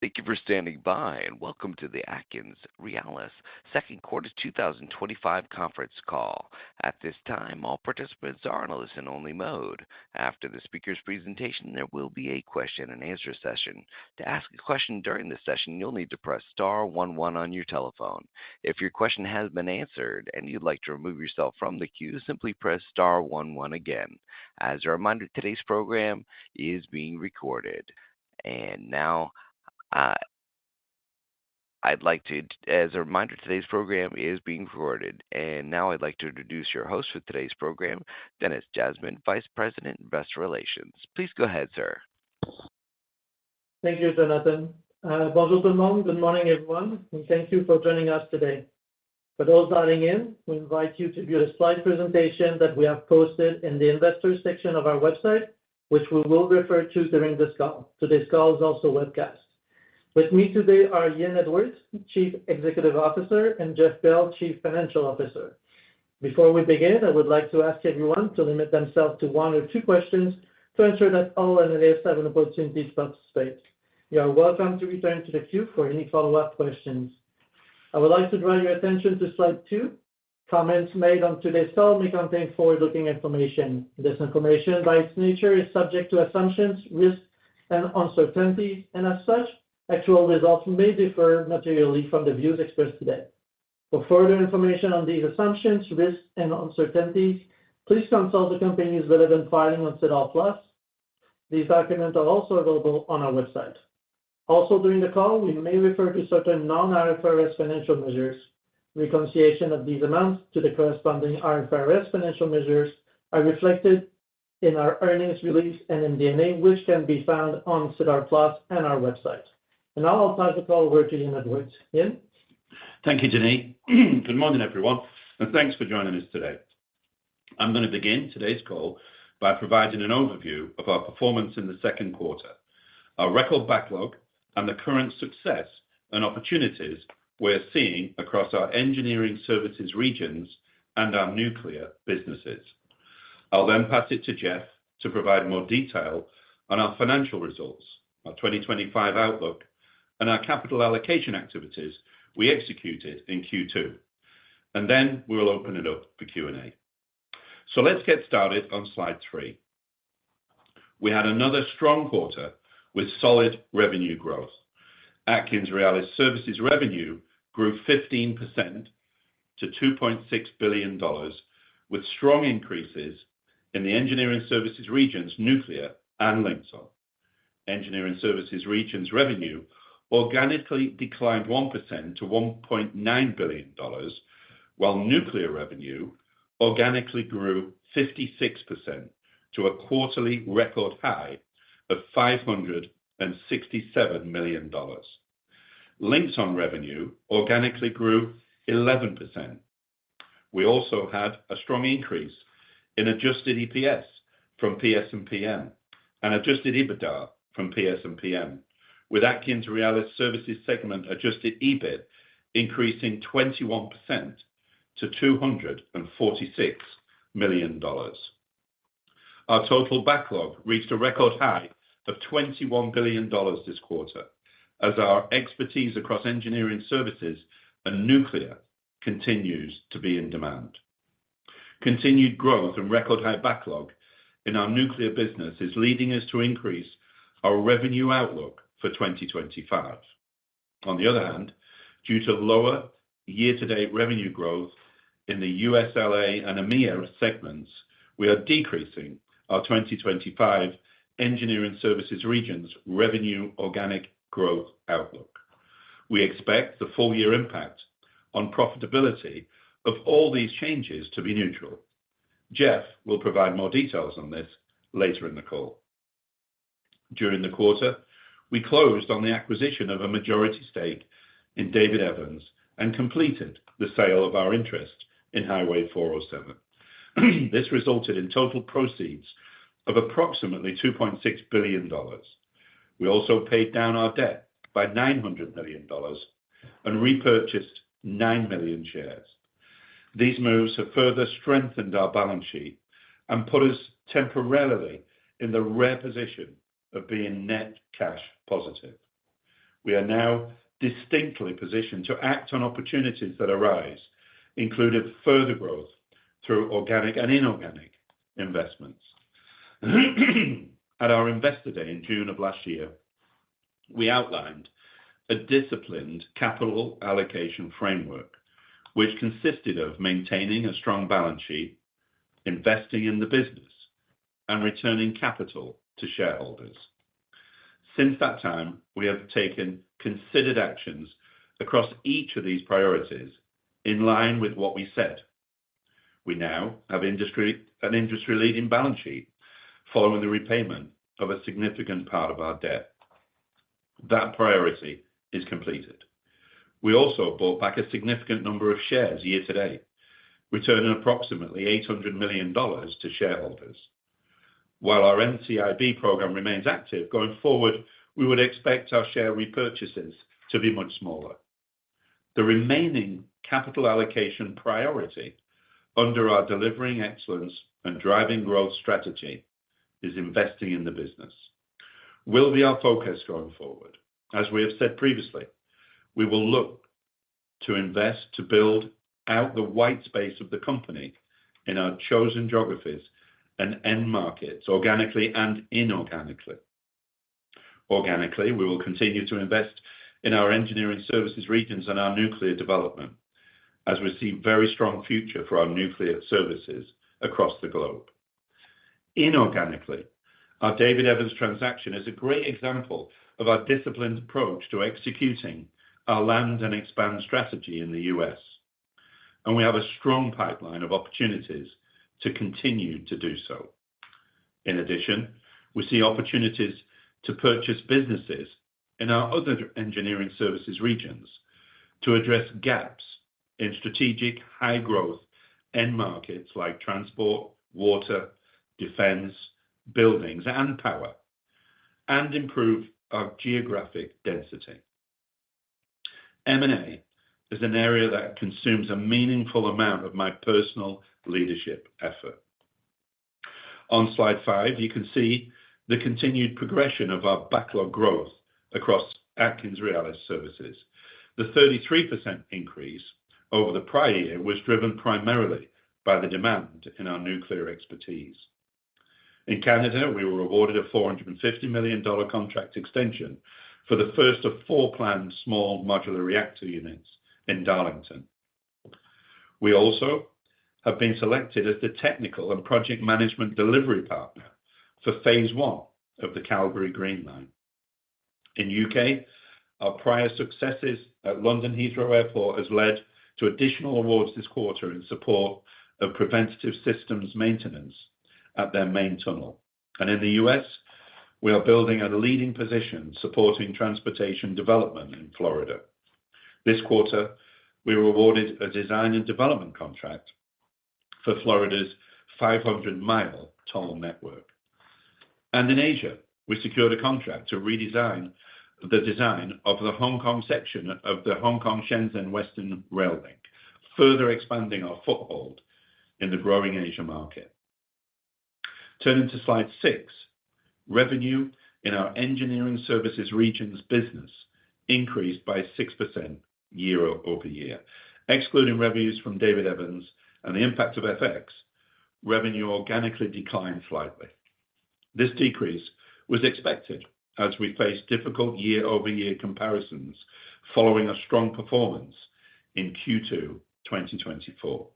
Thank you for standing by, and welcome to the AtkinsRe second quarter 2025 conference call. At this time, all participants are in a listen-only mode. After the speaker's presentation, there will be a question-and-answer session. To ask a question during the session, you'll need to press star 11 on your telephone. If your question has been answered and you'd like to remove yourself from the queue, simply press star 11 again. As a reminder, today's program is being recorded. And now, uh, as a reminder, today's program is being recorded. And now I'd like to introduce your host for today's program, Dennis Jasmine, Vice President, Investor Relations. Please go ahead, sir. Thank you, Jonathan. Bonjour tout le monde. Good morning, everyone, and thank you for joining us today. For those dialing in, we invite you to view the slide presentation that we have posted in the Investors section of our website, which we will refer to during this call. Today's call is also webcast. With me today are Ian Edwards, Chief Executive Officer, and Jeff Bell, Chief Financial Officer. Before we begin, I would like to ask everyone to limit themselves to one or two questions to ensure that all analysts have an opportunity to participate. You are welcome to return to the queue for any follow-up questions. I would like to draw your attention to slide 2. Comments made on today's call may contain forward-looking information. This information, by its nature, is subject to assumptions, risks, and uncertainties, and as such, actual results may differ materially from the views expressed today. For further information on these assumptions, risks, and uncertainties, please consult the company's relevant filing on SEDAR+. These documents are also available on our website. Also, during the call, we may refer to certain non-IFRS financial measures. Reconciliation of these amounts to the corresponding IFRS financial measures are reflected in our earnings release and MD&A, which can be found on SEDAR+ and our website. And now I'll pass the call over to Ian Edwards. Ian? Thank you, Denis. Good morning, everyone, and thanks for joining us today. I'm going to begin today's call by providing an overview of our performance in the second quarter, our record backlog, and the current success and opportunities we're seeing across our engineering services regions and our nuclear businesses. I'll then pass it to Jeff to provide more detail on our financial results, our 2025 outlook, and our capital allocation activities we executed in Q2. And then we'll open it up for Q&A. So let's get started on slide 3. We had another strong quarter with solid revenue growth. AtkinsRe services revenue grew 15% to $2.6 billion, with strong increases in the engineering services regions, nuclear, and Linxon. Engineering services regions revenue organically declined 1% to $1.9 billion, while nuclear revenue organically grew 56% to a quarterly record high of $567 million. Linxon revenue organically grew 11%. We also had a strong increase in adjusted EPS from PS&PM and adjusted EBITDA from PS&PM, with AtkinsRe services segment adjusted EBIT increasing 21% to $246 million. Our total backlog reached a record high of $21 billion this quarter, as our expertise across engineering services and nuclear continues to be in demand. Continued growth and record high backlog in our nuclear business is leading us to increase our revenue outlook for 2025. On the other hand, due to lower year-to-date revenue growth in the USLA and EMEA segments, we are decreasing our 2025 engineering services regions revenue organic growth outlook. We expect the full year impact on profitability of all these changes to be neutral. Jeff will provide more details on this later in the call. During the quarter, we closed on the acquisition of a majority stake in David Evans and completed the sale of our interest in Highway 407. This resulted in total proceeds of approximately $2.6 billion. We also paid down our debt by $900 million and repurchased 9 million shares. These moves have further strengthened our balance sheet and put us temporarily in the rare position of being net cash positive. we are now distinctly positioned to act on opportunities that arise, including further growth through organic and inorganic investments. At our Investor Day in June of last year, we outlined a disciplined capital allocation framework, which consisted of maintaining a strong balance sheet, investing in the business, and returning capital to shareholders. Since that time, we have taken considered actions across each of these priorities in line with what we said. We now have an industry-leading balance sheet following the repayment of a significant part of our debt. That priority is completed. We also bought back a significant number of shares year to date, returning approximately $800 million to shareholders. While our NCIB program remains active, going forward, we would expect our share repurchases to be much smaller. The remaining capital allocation priority under our delivering excellence and driving growth strategy is investing in the business. Will be our focus going forward. As we have said previously, we will look to invest to build out the white space of the company in our chosen geographies and end markets, organically and inorganically. Organically, we will continue to invest in our engineering services regions and our nuclear development, as we see very strong future for our nuclear services across the globe. Inorganically, our David Evans transaction is a great example of our disciplined approach to executing our land and expand strategy in the US, and we have a strong pipeline of opportunities to continue to do so. In addition, we see opportunities to purchase businesses in our other engineering services regions to address gaps in strategic high-growth end markets like transport, water, defense, buildings, and power, and improve our geographic density. M&A is an area that consumes a meaningful amount of my personal leadership effort. On slide 5, you can see the continued progression of our backlog growth across AtkinsRe services. The 33% increase over the prior year was driven primarily by the demand in our nuclear expertise. In Canada, we were awarded a $450 million contract extension for the first of 4 planned small modular reactor units in Darlington. We also have been selected as the technical and project management delivery partner for phase 1 of the Calgary Green Line. In UK, our prior successes at London Heathrow Airport has led to additional awards this quarter in support of preventative systems maintenance at their main tunnel. And in the US, we are building a leading position supporting transportation development in Florida. This quarter, we were awarded a design and development contract for Florida's 500-mile toll network. And in Asia, we secured a contract to redesign the design of the Hong Kong section of the Hong Kong-Shenzhen Western Rail Link, further expanding our foothold in the growing Asia market. Turning to slide 6, revenue in our engineering services regions business increased by 6% year over year. Excluding revenues from David Evans and the impact of FX, revenue organically declined slightly. This decrease was expected as we faced difficult year-over-year comparisons following a strong performance in Q2 2024.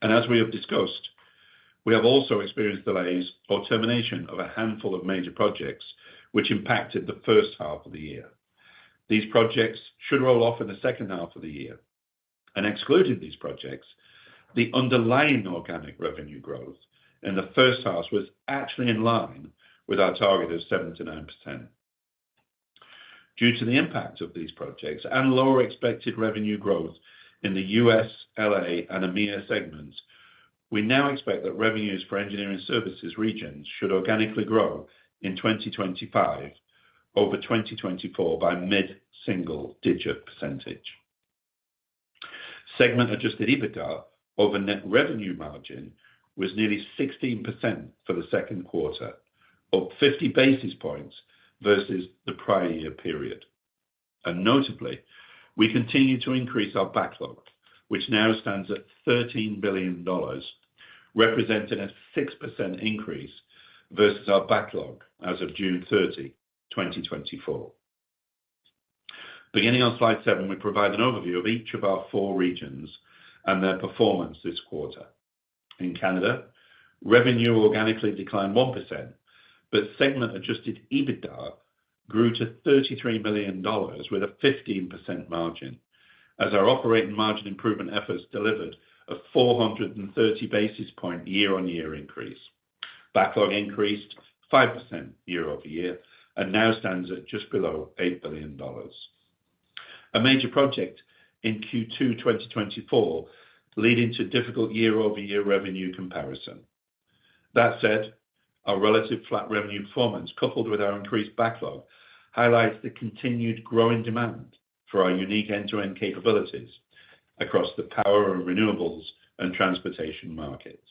And as we have discussed, we have also experienced delays or termination of a handful of major projects, which impacted the first half of the year. These projects should roll off in the second half of the year. And excluding these projects, the underlying organic revenue growth in the first half was actually in line with our target of 7 to 9%. Due to the impact of these projects and lower expected revenue growth in the US, LA, and EMEA segments, we now expect that revenues for engineering services regions should organically grow in 2025 over 2024 by mid-single-digit %. Segment adjusted EBITDA over net revenue margin was nearly 16% for the second quarter, up 50 basis points versus the prior year period. And notably, we continue to increase our backlog, which now stands at $13 billion, representing a 6% increase versus our backlog as of June 30, 2024. Beginning on slide 7, we provide an overview of each of our 4 regions and their performance this quarter. In Canada, revenue organically declined 1%, but segment-adjusted EBITDA grew to $33 million with a 15% margin, as our operating margin improvement efforts delivered a 430 basis point year-on-year increase. Backlog increased 5% year-over-year and now stands at just below $8 billion. A major project in Q2 2024 leading to difficult year-over-year revenue comparison. That said, our relative flat revenue performance, coupled with our increased backlog, highlights the continued growing demand for our unique end-to-end capabilities across the power and renewables and transportation markets.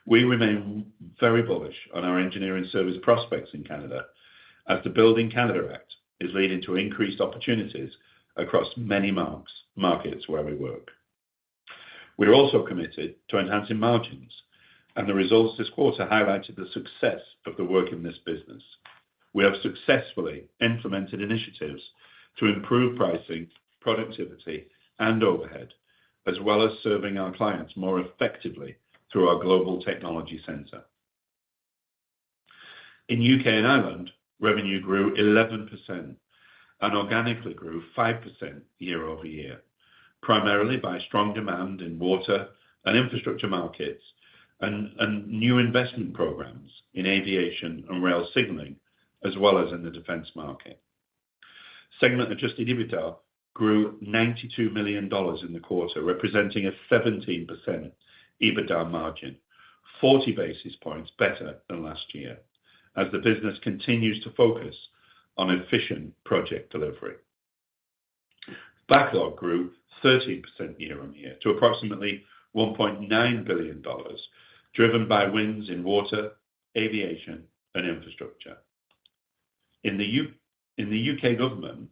We remain very bullish on our engineering service prospects in Canada, as the Building Canada Act is leading to increased opportunities across many markets where we work. We are also committed to enhancing margins, and the results this quarter highlighted the success of the work in this business. We have successfully implemented initiatives to improve pricing, productivity, and overhead, as well as serving our clients more effectively through our global technology center. In UK and Ireland, revenue grew 11% and organically grew 5% year-over-year, primarily by strong demand in water and infrastructure markets and new investment programs in aviation and rail signaling, as well as in the defense market. Segment-adjusted EBITDA grew $92 million in the quarter, representing a 17% EBITDA margin, 40 basis points better than last year, as the business continues to focus on efficient project delivery. Backlog grew 13% year-on-year to approximately $1.9 billion, driven by wins in water, aviation, and infrastructure. In the UK government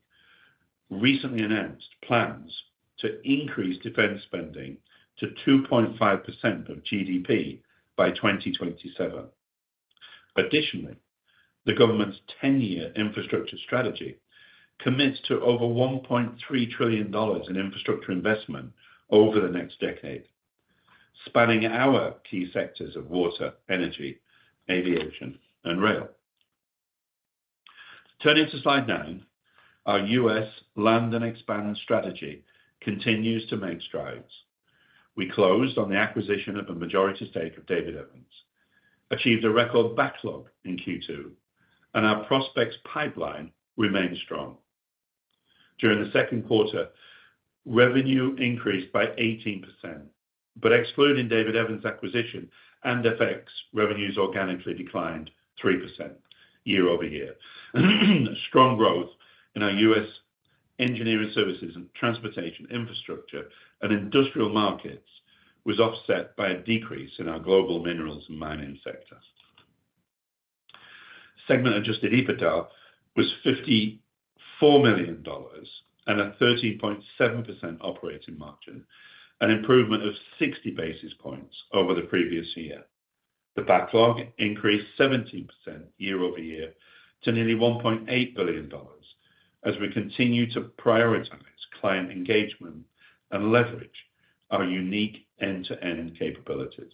recently announced plans to increase defence spending to 2.5% of GDP by 2027. Additionally, the government's 10-year infrastructure strategy commits to over $1.3 trillion in infrastructure investment over the next decade, spanning our key sectors of water, energy, aviation, and rail. Turning to slide 9, our US land and expand strategy continues to make strides. We closed on the acquisition of a majority stake of David Evans, achieved a record backlog in Q2, and our prospects pipeline remains strong. During the second quarter, revenue increased by 18%, but excluding David Evans' acquisition and FX, revenues organically declined 3% year-over-year. Strong growth in our US engineering services and transportation, infrastructure, and industrial markets was offset by a decrease in our global minerals and mining sector. Segment-adjusted EBITDA was $54 million and a 13.7% operating margin, an improvement of 60 basis points over the previous year. The backlog increased 17% year-over-year to nearly $1.8 billion, as we continue to prioritize client engagement and leverage our unique end-to-end capabilities.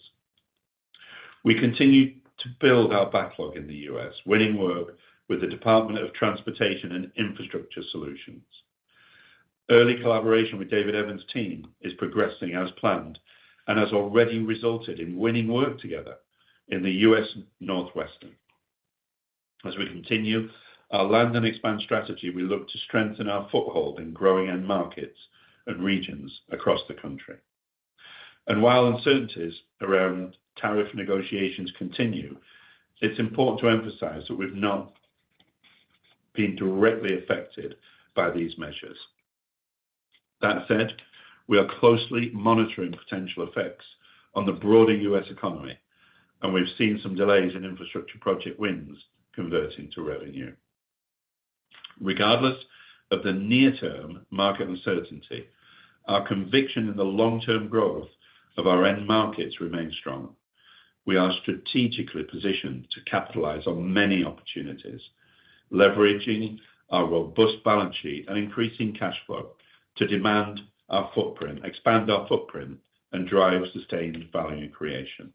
We continue to build our backlog in the US, winning work with the Department of Transportation and Infrastructure Solutions. Early collaboration with David Evans' team is progressing as planned and has already resulted in winning work together in the US Northwestern. As we continue our land and expand strategy, we look to strengthen our foothold in growing end markets and regions across the country. And while uncertainties around tariff negotiations continue, it's important to emphasize that we've not been directly affected by these measures. That said, we are closely monitoring potential effects on the broader US economy, and we've seen some delays in infrastructure project wins converting to revenue. Regardless of the near-term market uncertainty, our conviction in the long-term growth of our end markets remains strong. We are strategically positioned to capitalize on many opportunities, leveraging our robust balance sheet and increasing cash flow to expand our footprint, and drive sustained value creation.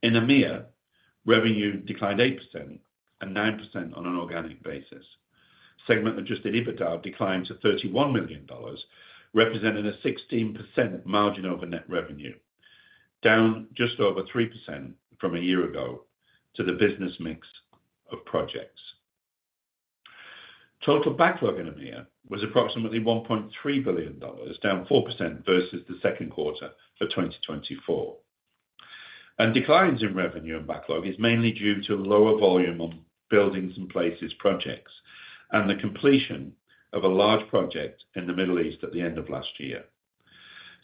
In EMEA, revenue declined 8% and 9% on an organic basis. Segment adjusted EBITDA declined to $31 million, representing a 16% margin over net revenue, down just over 3% from a year ago to the business mix of projects. Total backlog in EMEA was approximately $1.3 billion, down 4% versus the second quarter of 2024. And declines in revenue and backlog is mainly due to lower volume on buildings and places projects and the completion of a large project in the Middle East at the end of last year.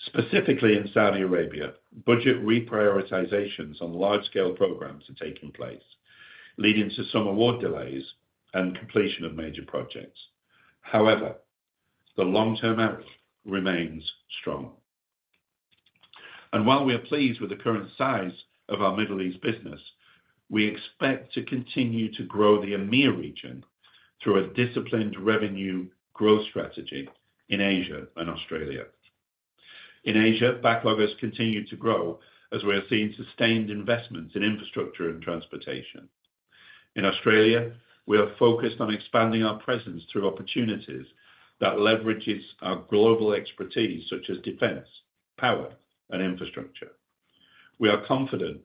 Specifically in Saudi Arabia, budget reprioritizations on large-scale programs are taking place, leading to some award delays and completion of major projects. However, the long-term outlook remains strong. And while we are pleased with the current size of our Middle East business, we expect to continue to grow the EMEA region through a disciplined revenue growth strategy in Asia and Australia. In Asia, backlog has continued to grow as we are seeing sustained investments in infrastructure and transportation. In Australia, we are focused on expanding our presence through opportunities that leverages our global expertise, such as defense, power, and infrastructure. We are confident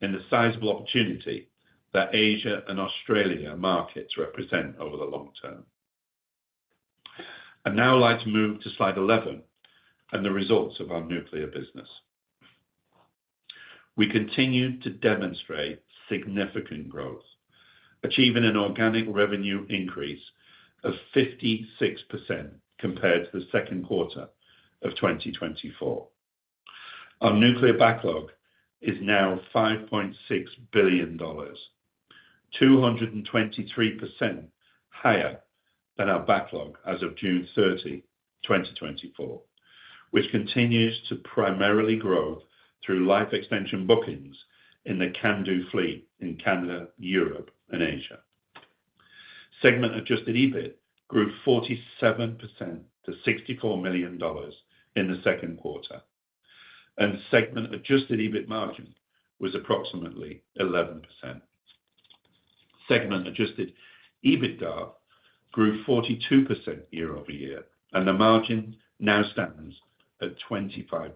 in the sizable opportunity that Asia and Australia markets represent over the long term. I'd now like to move to slide 11 and the results of our nuclear business. We continue to demonstrate significant growth, achieving an organic revenue increase of 56% compared to the second quarter of 2024. Our nuclear backlog is now $5.6 billion, 223% higher than our backlog as of June 30, 2024, which continues to primarily grow through life extension bookings in the CANDU fleet in Canada, Europe, and Asia. Segment adjusted EBIT grew 47% to $64 million in the second quarter, and segment adjusted EBIT margin was approximately 11%. Segment adjusted EBITDA grew 42% year over year, and the margin now stands at 25%.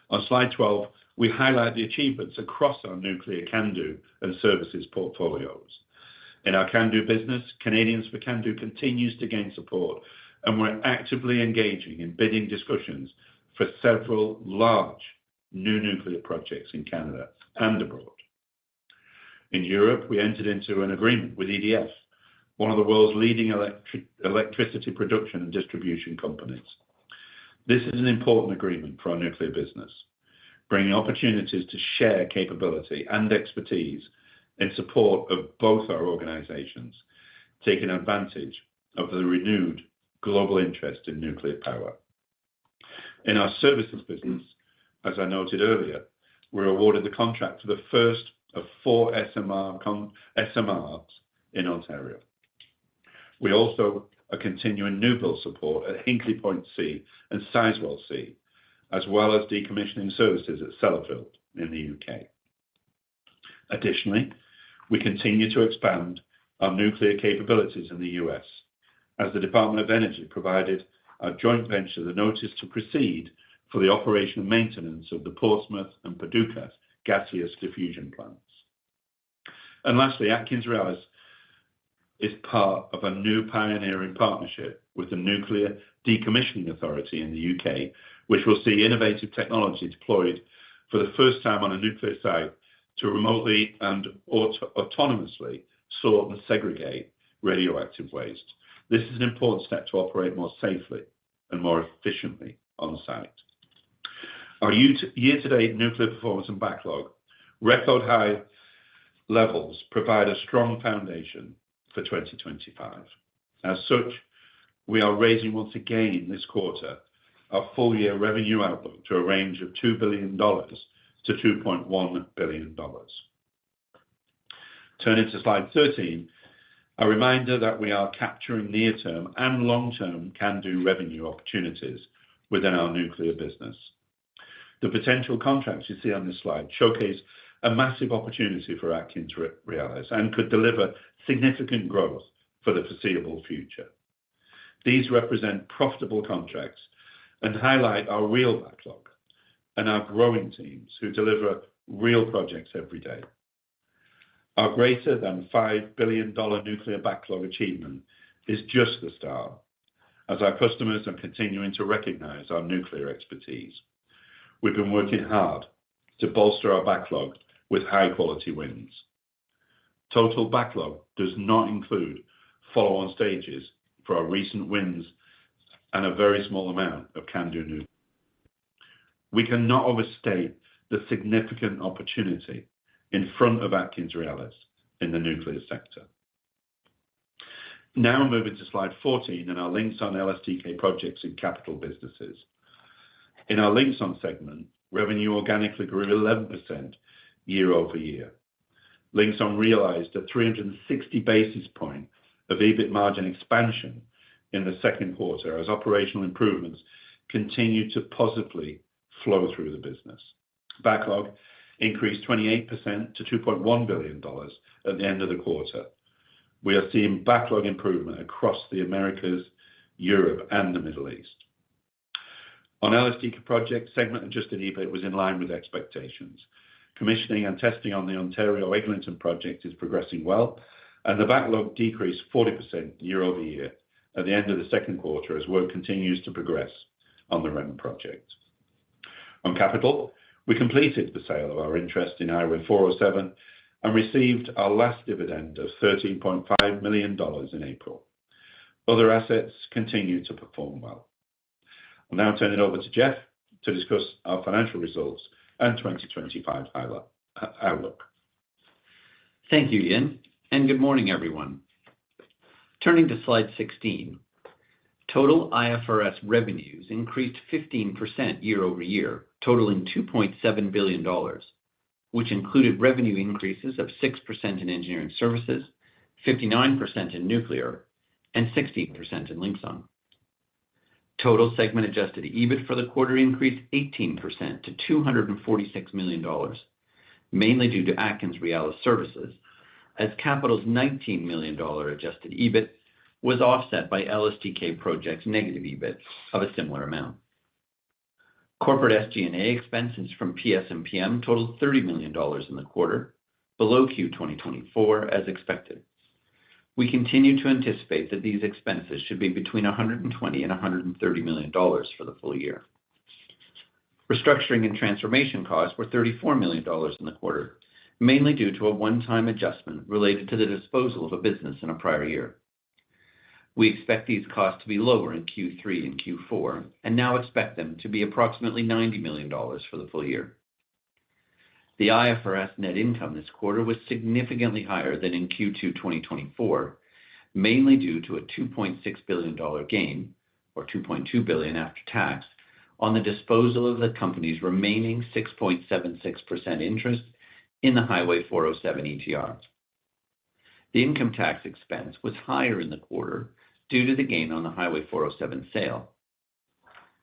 On slide 12, we highlight the achievements across our nuclear CANDU and services portfolios. In our CANDU business, Canadians for CANDU continues to gain support, and we're actively engaging in bidding discussions for several large new nuclear projects in Canada and abroad. In Europe, we entered into an agreement with EDF, one of the world's leading electricity production and distribution companies. This is an important agreement for our nuclear business, bringing opportunities to share capability and expertise in support of both our organizations, taking advantage of the renewed global interest in nuclear power. In our services business, as I noted earlier, we're awarded the contract for the first of 4 SMRs in Ontario. We also are continuing new build support at Hinkley Point C and Sizewell C, as well as decommissioning services at Sellafield in the UK. Additionally, we continue to expand our nuclear capabilities in the US, as the Department of Energy provided our joint venture the notice to proceed for the operation and maintenance of the Portsmouth and Paducah gaseous diffusion plants. And lastly, AtkinsRe is part of a new pioneering partnership with the Nuclear Decommissioning Authority in the UK, which will see innovative technology deployed for the first time on a nuclear site to remotely and autonomously sort and segregate radioactive waste. This is an important step to operate more safely and more efficiently on site. Our year-to-date nuclear performance and backlog, record high levels, provide a strong foundation for 2025. As such, we are raising once again this quarter our full-year revenue outlook to a range of $2 billion to $2.1 billion. Turning to slide 13, a reminder that we are capturing near-term and long-term can-do revenue opportunities within our nuclear business. The potential contracts you see on this slide showcase a massive opportunity for AtkinsRe and could deliver significant growth for the foreseeable future. These represent profitable contracts and highlight our real backlog and our growing teams who deliver real projects every day. Our greater than $5 billion nuclear backlog achievement is just the start, as our customers are continuing to recognize our nuclear expertise. We've been working hard to bolster our backlog with high-quality wins. Total backlog does not include follow-on stages for our recent wins and a very small amount of can-do nuclear. We cannot overstate the significant opportunity in front of AtkinsRe in the nuclear sector. Now moving to slide 14 and our Linxon LSTK projects and capital businesses. In our Linxon segment, revenue organically grew 11% year over year. Linxon realized a 360 basis point of EBIT margin expansion in the second quarter as operational improvements continue to positively flow through the business. Backlog increased 28% to $2.1 billion at the end of the quarter. We are seeing backlog improvement across the Americas, Europe, and the Middle East. On LSTK project, segment-adjusted EBIT was in line with expectations. Commissioning and testing on the Ontario Eglinton project is progressing well, and the backlog decreased 40% year over year at the end of the second quarter as work continues to progress on the REM project. On capital, we completed the sale of our interest in Highway 407 and received our last dividend of $13.5 million in April. Other assets continue to perform well. I'll now turn it over to Jeff to discuss our financial results and 2025 outlook. Thank you, Ian, and good morning, everyone. Turning to slide 16, total IFRS revenues increased 15% year over year, totaling $2.7 billion, which included revenue increases of 6% in engineering services, 59% in nuclear, and 16% in Linxon. Total segment-adjusted EBIT for the quarter increased 18% to $246 million, mainly due to AtkinsRe services, as Capital's $19 million adjusted EBIT was offset by LSTK projects' negative EBIT of a similar amount. Corporate SG&A expenses from PS&PM totaled $30 million in the quarter, below Q 2024 as expected. We continue to anticipate that these expenses should be between $120 and $130 million for the full year. Restructuring and transformation costs were $34 million in the quarter, mainly due to a one-time adjustment related to the disposal of a business in a prior year. We expect these costs to be lower in Q3 and Q4, and now expect them to be approximately $90 million for the full year. The IFRS net income this quarter was significantly higher than in Q2 2024, mainly due to a $2.6 billion gain, or $2.2 billion after tax, on the disposal of the company's remaining 6.76% interest in the Highway 407 ETR. The income tax expense was higher in the quarter due to the gain on the Highway 407 sale.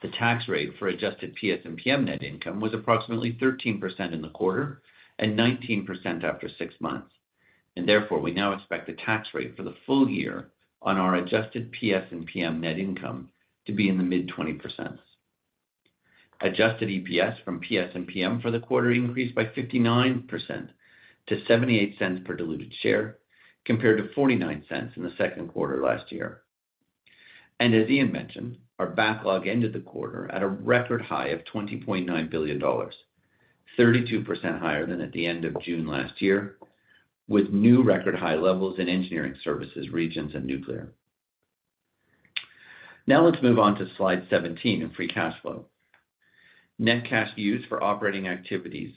The tax rate for adjusted PS&PM net income was approximately 13% in the quarter and 19% after 6 months, and therefore we now expect the tax rate for the full year on our adjusted PS&PM net income to be in the mid-20%. Adjusted EPS from PS&PM for the quarter increased by 59% to 78 cents per diluted share, compared to 49 cents in the second quarter last year. And as Ian mentioned, our backlog ended the quarter at a record high of $20.9 billion, 32% higher than at the end of June last year, with new record high levels in engineering services, regions, and nuclear. Now let's move on to slide 17 and free cash flow. Net cash used for operating activities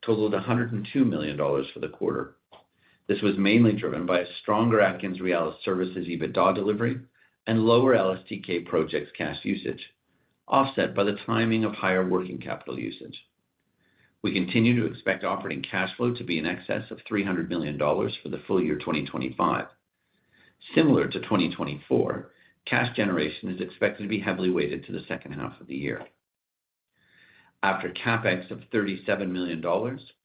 totaled $102 million for the quarter. This was mainly driven by a stronger AtkinsRe services EBITDA delivery and lower LSTK projects cash usage, offset by the timing of higher working capital usage. We continue to expect operating cash flow to be in excess of $300 million for the full year 2025. Similar to 2024, cash generation is expected to be heavily weighted to the second half of the year. After CapEx of $37 million,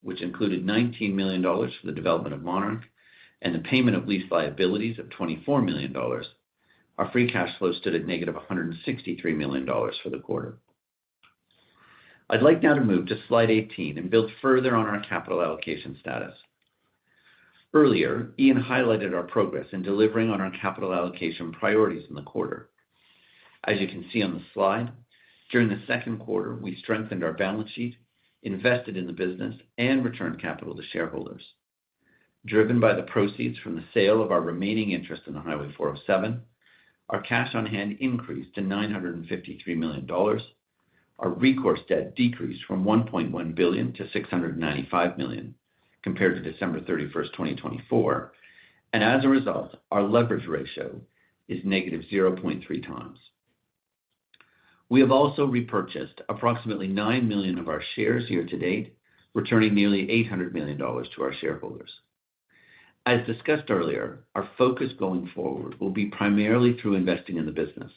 which included $19 million for the development of Monarch and the payment of lease liabilities of $24 million, our free cash flow stood at negative $163 million for the quarter. I'd like now to move to slide 18 and build further on our capital allocation status. Earlier, Ian highlighted our progress in delivering on our capital allocation priorities in the quarter. As you can see on the slide, during the second quarter, we strengthened our balance sheet, invested in the business, and returned capital to shareholders. Driven by the proceeds from the sale of our remaining interest in the Highway 407, our cash on hand increased to $953 million. Our recourse debt decreased from $1.1 billion to $695 million compared to December 31, 2024, and as a result, our leverage ratio is negative 0.3 times. We have also repurchased approximately 9 million of our shares year to date, returning nearly $800 million to our shareholders. As discussed earlier, our focus going forward will be primarily through investing in the business,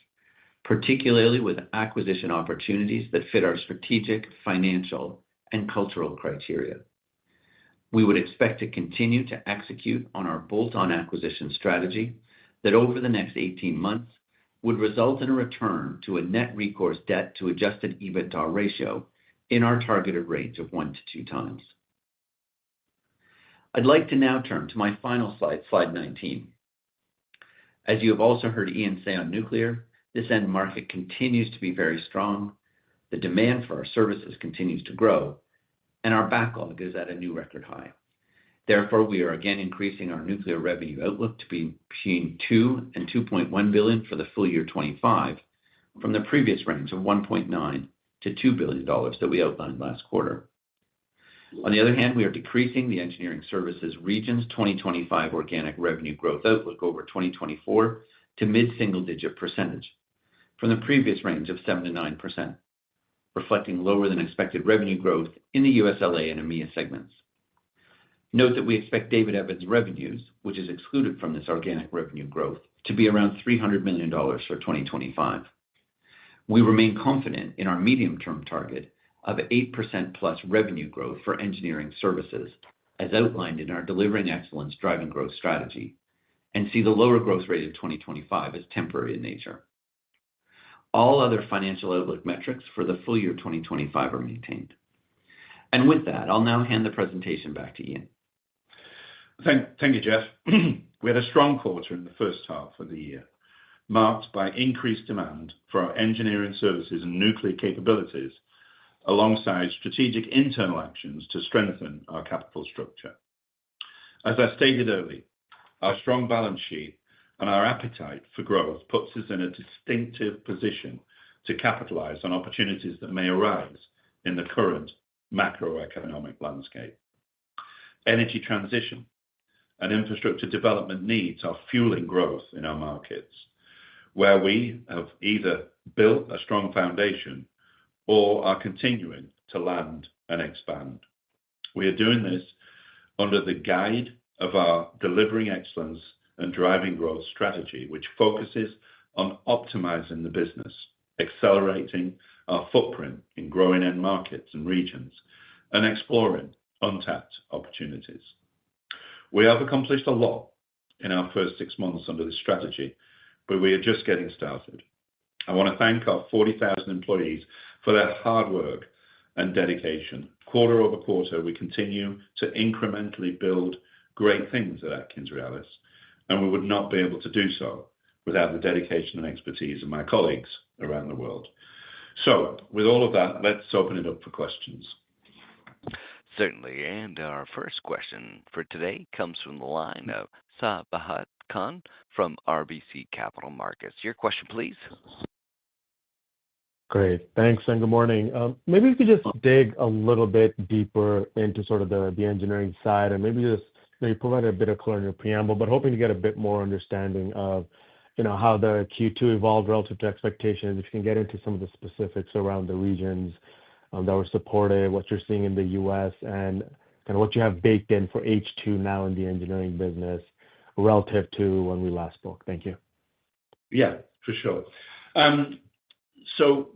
particularly with acquisition opportunities that fit our strategic, financial, and cultural criteria. We would expect to continue to execute on our bolt-on acquisition strategy that over the next 18 months would result in a return to a net recourse debt to adjusted EBITDA ratio in our targeted range of 1 to 2 times. I'd like to now turn to my final slide, slide 19. As you have also heard Ian say on nuclear, this end market continues to be very strong, the demand for our services continues to grow, and our backlog is at a new record high. Therefore, we are again increasing our nuclear revenue outlook to be between $2 and $2.1 billion for the full year 2025, from the previous range of $1.9 to $2 billion that we outlined last quarter. On the other hand, we are decreasing the engineering services region's 2025 organic revenue growth outlook over 2024 to mid-single-digit %, from the previous range of 7 to 9%, reflecting lower than expected revenue growth in the USLA and EMEA segments. Note that we expect David Evans revenues, which is excluded from this organic revenue growth, to be around $300 million for 2025. We remain confident in our medium-term target of 8% plus revenue growth for engineering services, as outlined in our Delivering Excellence Driving Growth strategy, and see the lower growth rate of 2025 as temporary in nature. All other financial outlook metrics for the full year 2025 are maintained. And with that, I'll now hand the presentation back to Ian. Thank you, Jeff. We had a strong quarter in the first half of the year, marked by increased demand for our engineering services and nuclear capabilities, alongside strategic internal actions to strengthen our capital structure. As I stated earlier, our strong balance sheet and our appetite for growth puts us in a distinctive position to capitalize on opportunities that may arise in the current macroeconomic landscape. Energy transition and infrastructure development needs are fueling growth in our markets, where we have either built a strong foundation or are continuing to land and expand. We are doing this under the guide of our Delivering Excellence and Driving Growth strategy, which focuses on optimizing the business, accelerating our footprint in growing end markets and regions, and exploring untapped opportunities. We have accomplished a lot in our first 6 months under this strategy, but we are just getting started. I want to thank our 40,000 employees for their hard work and dedication. Quarter over quarter, we continue to incrementally build great things at AtkinsRe, and we would not be able to do so without the dedication and expertise of my colleagues around the world. So, with all of that, let's open it up for questions. Certainly, and our first question for today comes from the line of Sabahat Khan from RBC Capital Markets. Your question, please. Great, thanks, and good morning. Maybe we could just dig a little bit deeper into sort of the engineering side, and maybe just you provided a bit of color in your preamble, but hoping to get a bit more understanding of, how the Q2 evolved relative to expectations. If you can get into some of the specifics around the regions that were supported, what you're seeing in the U.S., and kind of what you have baked in for H2 now in the engineering business relative to when we last spoke. Thank you. Yeah, for sure. So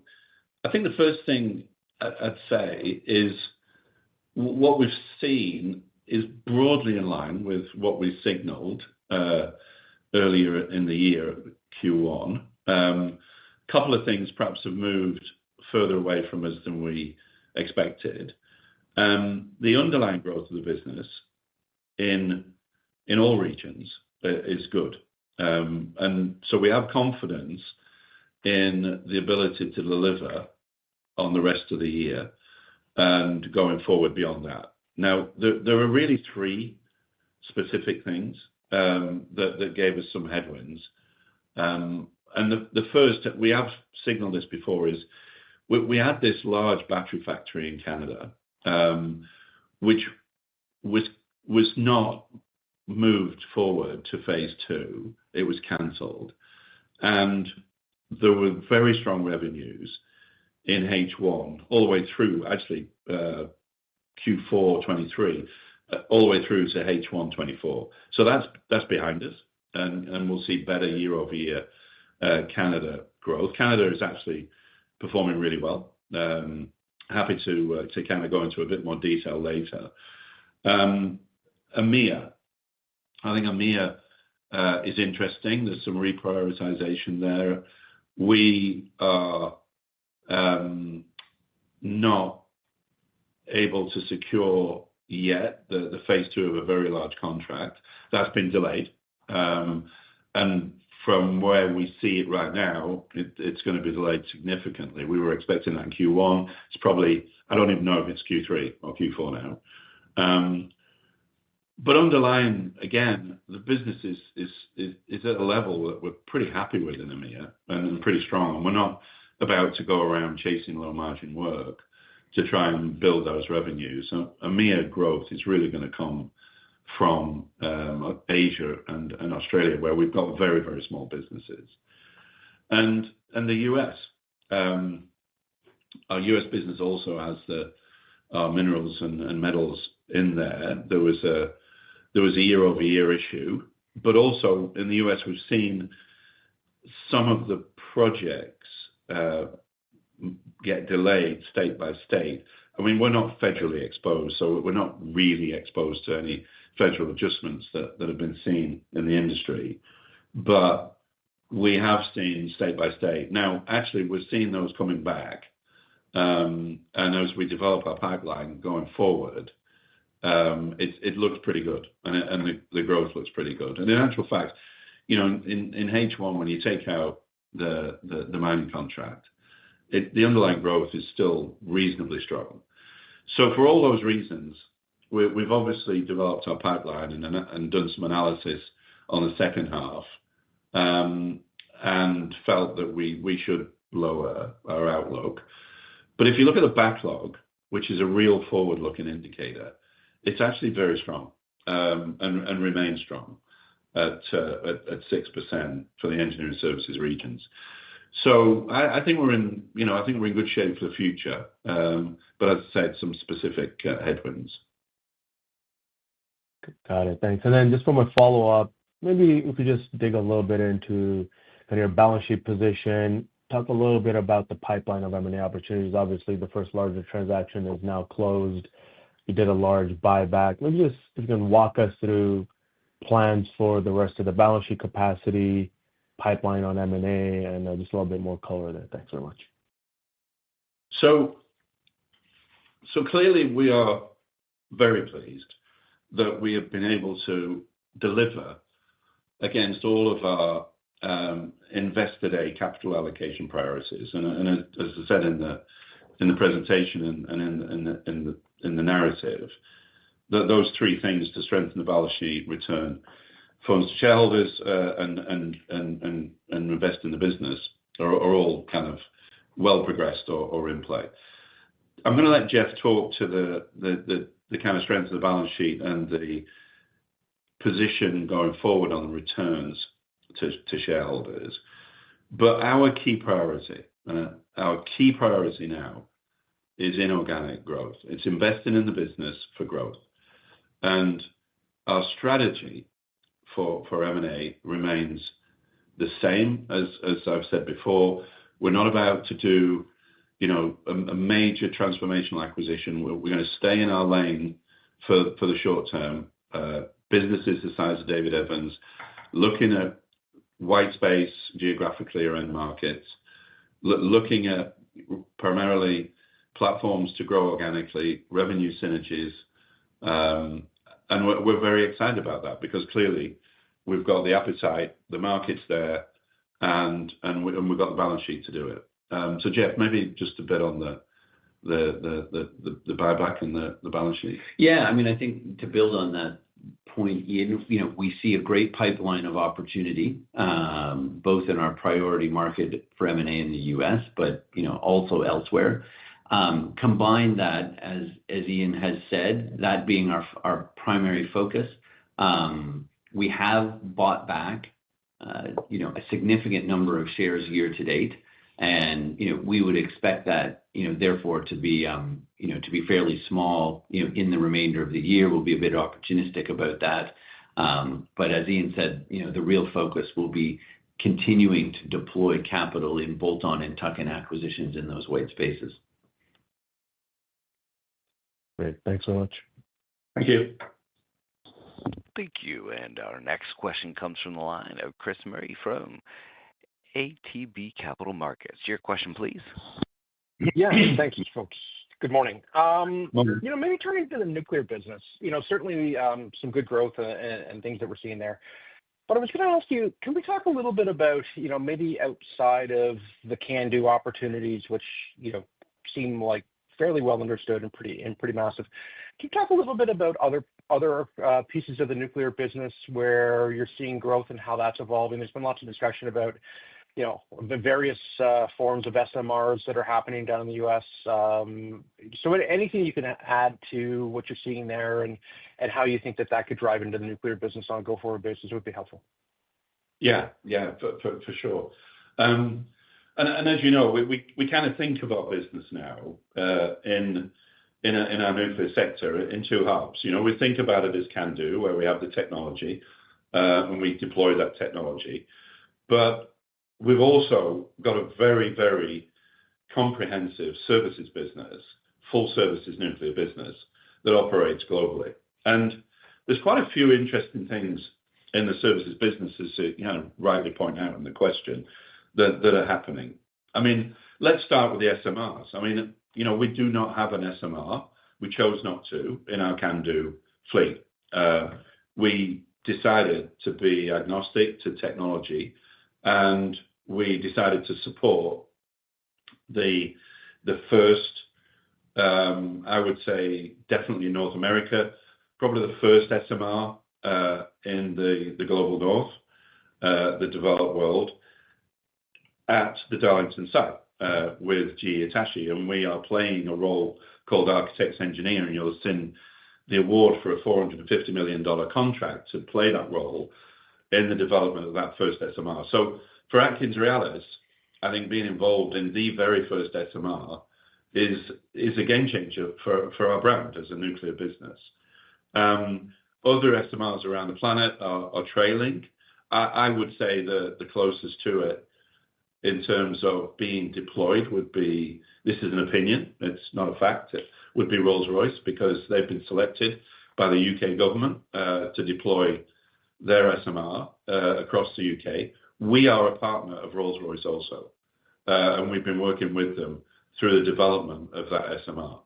I think the first thing I'd say is what we've seen is broadly in line with what we signaled earlier in the year, Q1. Couple of things perhaps have moved further away from us than we expected. The underlying growth of the business in all regions is good. And so we have confidence in the ability to deliver on the rest of the year and going forward beyond that. Now, there are really three specific things that gave us some headwinds. And the first, we have signaled this before, is we had this large battery factory in Canada, which was not moved forward to phase two. It was cancelled. And there were very strong revenues in H1, all the way through, actually, Q4 23, all the way through to H1 24. So that's behind us, and we'll see better year-over-year Canada growth. Canada is actually performing really well. Happy to kind of go into a bit more detail later. EMEA. I think EMEA is interesting. There's some reprioritization there. We are not able to secure yet the phase two of a very large contract. That's been delayed. And from where we see it right now, it's going to be delayed significantly. We were expecting that in Q1. It's probably, I don't even know if it's Q3 or Q4 now. But underlying, again, the business is at a level that we're pretty happy with in EMEA and pretty strong. And we're not about to go around chasing low margin work to try and build those revenues. So EMEA growth is really going to come from Asia and Australia, where we've got very, very small businesses. And the US, our US business also has the minerals and metals in there. There was a year-over-year issue, but also in the US, we've seen some of the projects get delayed state by state. I mean, we're not federally exposed, so we're not really exposed to any federal adjustments that have been seen in the industry. But we have seen state by state. Now, actually, we're seeing those coming back. And as we develop our pipeline going forward, it looks pretty good, and the growth looks pretty good. And in actual fact, in H1, when you take out the mining contract, the underlying growth is still reasonably strong. So for all those reasons, we've obviously developed our pipeline and done some analysis on the second half, and felt that we should lower our outlook. But if you look at the backlog, which is a real forward-looking indicator, it's actually very strong, and remains strong at 6% for the engineering services regions. So I think we're in good shape for the future. But as I said, some specific headwinds. Got it. Thanks. And then just from a follow-up, maybe if we just dig a little bit into kind of your balance sheet position, talk a little bit about the pipeline of M&A opportunities. Obviously, the first larger transaction is now closed. You did a large buyback. Maybe just if you can walk us through plans for the rest of the balance sheet capacity, pipeline on M&A, and just a little bit more color there. Thanks very much. So clearly, we are very pleased that we have been able to deliver against all of our Investor Day capital allocation priorities. And as I said in the presentation and in the narrative, that those three things, to strengthen the balance sheet, return funds to shareholders, and invest in the business, are all kind of well progressed or in play. I'm going to let Jeff talk to the kind of strength of the balance sheet and the position going forward on returns to shareholders. But our key priority now is inorganic growth. It's investing in the business for growth. And our strategy for M&A remains the same as I've said before. We're not about to do, a major transformational acquisition. We're going to stay in our lane for the short term. Businesses the size of David Evans, looking at white space geographically or end markets, looking at primarily platforms to grow organically, revenue synergies. And we're very excited about that because clearly we've got the appetite, the market's there, and we've got the balance sheet to do it. So Jeff, maybe just a bit on the buyback and the balance sheet. Yeah, I mean, I think to build on that point, Ian, we see a great pipeline of opportunity, both in our priority market for M&A in the U.S., but also elsewhere. Combine that, as Ian has said, that being our primary focus. We have bought back, a significant number of shares year to date, and we would expect that, therefore, to be fairly small, in the remainder of the year. We'll be a bit opportunistic about that, but as Ian said, the real focus will be continuing to deploy capital in bolt-on and tuck-in acquisitions in those white spaces. Great. Thanks so much. Thank you. Thank you. And our next question comes from the line of Chris Murray from ATB Capital Markets. Your question, please. Yeah, thank you, folks. Good morning. Maybe turning to the nuclear business, certainly some good growth and things that we're seeing there. But I was going to ask you, can we talk a little bit about, maybe outside of the CANDU opportunities, which, seem like fairly well understood and pretty massive. Can you talk a little bit about other pieces of the nuclear business where you're seeing growth and how that's evolving? There's been lots of discussion about, the various forms of SMRs that are happening down in the U.S. So anything you can add to what you're seeing there and how you think that could drive into the nuclear business on a go-forward basis would be helpful. Yeah, for sure. And as you know, we kind of think of our business now in our nuclear sector in two halves. We think about it as CANDU, where we have the technology and we deploy that technology. But we've also got a very, very comprehensive services business, full services nuclear business that operates globally. And there's quite a few interesting things in the services businesses that you rightly point out in the question that are happening. I mean, let's start with the SMRs. I mean, we do not have an SMR. We chose not to in our CANDU fleet. We decided to be agnostic to technology, and we decided to support the first, I would say, definitely in North America, probably the first SMR in the global north, the developed world, at the Darlington site with GE Hitachi, and we are playing a role called architects engineer, and you'll have seen the award for a $450 million contract to play that role in the development of that first SMR. So for AtkinsRe, I think being involved in the very first SMR is a game changer for our brand as a nuclear business. Other SMRs around the planet are trailing. I would say the closest to it in terms of being deployed would be, this is an opinion, it's not a fact, it would be Rolls-Royce, because they've been selected by the UK government to deploy their SMR across the UK. We are a partner of Rolls-Royce also, and we've been working with them through the development of that SMR.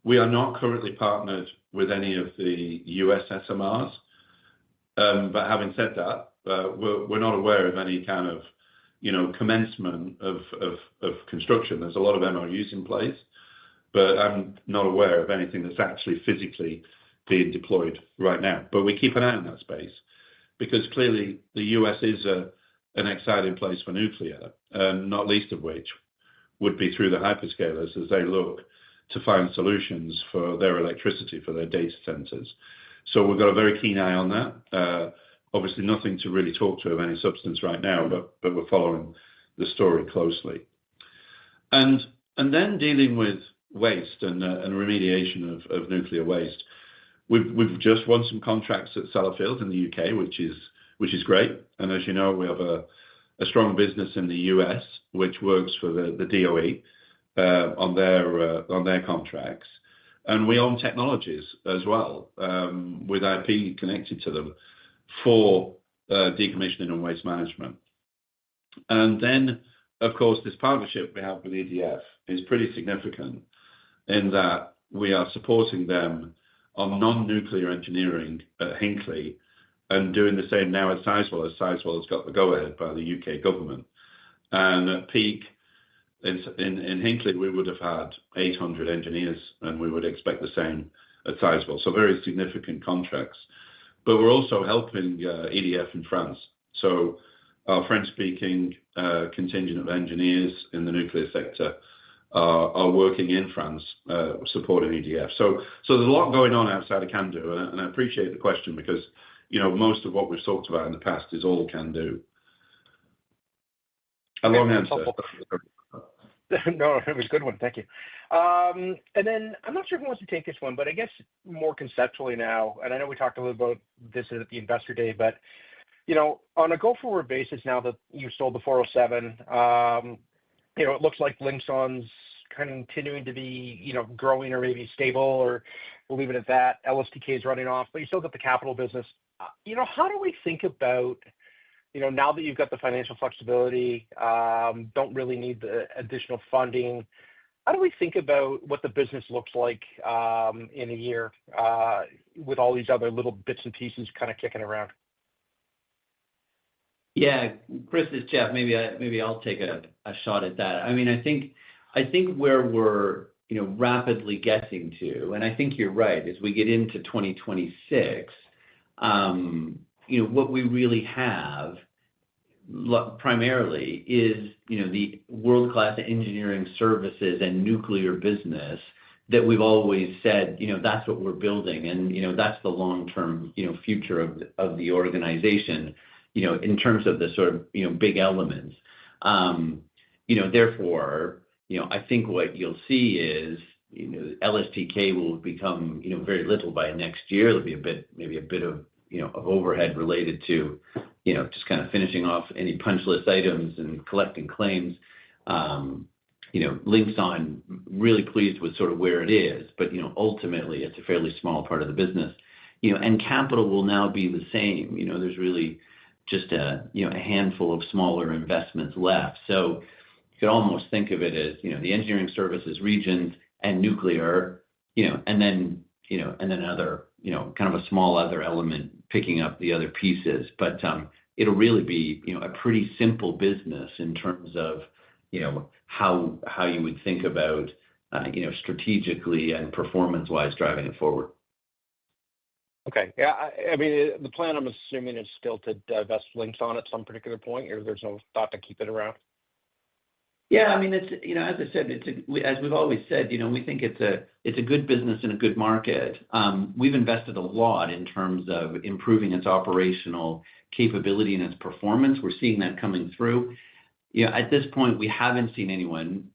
We are not currently partnered with any of the US SMRs, but having said that, we're not aware of any kind of, commencement of construction. There's a lot of MOUs in place, but I'm not aware of anything that's actually physically being deployed right now. But we keep an eye on that space because clearly the US is an exciting place for nuclear, not least of which would be through the hyperscalers as they look to find solutions for their electricity, for their data centers. So we've got a very keen eye on that. Obviously, nothing to really talk to of any substance right now, but we're following the story closely. And then dealing with waste and remediation of nuclear waste. We've just won some contracts at Sellafield in the UK, which is great. And as you know, we have a strong business in the US, which works for the DOE on their contracts. And we own technologies as well, with IP connected to them for decommissioning and waste management. And then, of course, this partnership we have with EDF is pretty significant in that we are supporting them on non-nuclear engineering at Hinkley and doing the same now at Sizewell, as Sizewell has got the go-ahead by the UK government. And at peak, in Hinkley, we would have had 800 engineers, and we would expect the same at Sizewell. So very significant contracts. But we're also helping EDF in France. So our French-speaking contingent of engineers in the nuclear sector are working in France, supporting EDF. So there's a lot going on outside of CANDU, and I appreciate the question because, most of what we've talked about in the past is all CANDU. A long answer. No, it was a good one. Thank you. And then I'm not sure who wants to take this one, but I guess more conceptually now, and I know we talked a little about this at the Investor Day, but, on a go-forward basis now that you sold the 407, it looks like Linxon's continuing to be, growing or maybe stable, or we'll leave it at that. LSTK is running off, but you still got the capital business. How do we think about, now that you've got the financial flexibility, don't really need the additional funding, how do we think about what the business looks like in a year with all these other little bits and pieces kind of kicking around? Yeah, Chris, it's Jeff. Maybe I'll take a shot at that. I mean, I think where we're rapidly getting to, and I think you're right, as we get into 2026, what we really have primarily is the world-class engineering services and nuclear business that we've always said that's what we're building, and that's the long-term future of the organization. In terms of the sort of, big elements. Therefore, I think what you'll see is, LSTK will become, very little by next year. There'll be maybe a bit of, of overhead related to, just kind of finishing off any punch list items and collecting claims. Linxon, really pleased with sort of where it is, but, ultimately it's a fairly small part of the business. And capital will now be the same. There's really just a handful of smaller investments left. So you could almost think of it as, the engineering services regions and nuclear, and then other, kind of a small other element picking up the other pieces. But it'll really be, a pretty simple business in terms of, how you would think about, strategically and performance-wise driving it forward. Okay. Yeah. I mean, the plan, I'm assuming, is still to divest Linxon at some particular point, or there's no thought to keep it around? Yeah. I mean, it's, as I said, as we've always said, we think it's a good business in a good market. We've invested a lot in terms of improving its operational capability and its performance. We're seeing that coming through. At this point, we haven't seen anyone,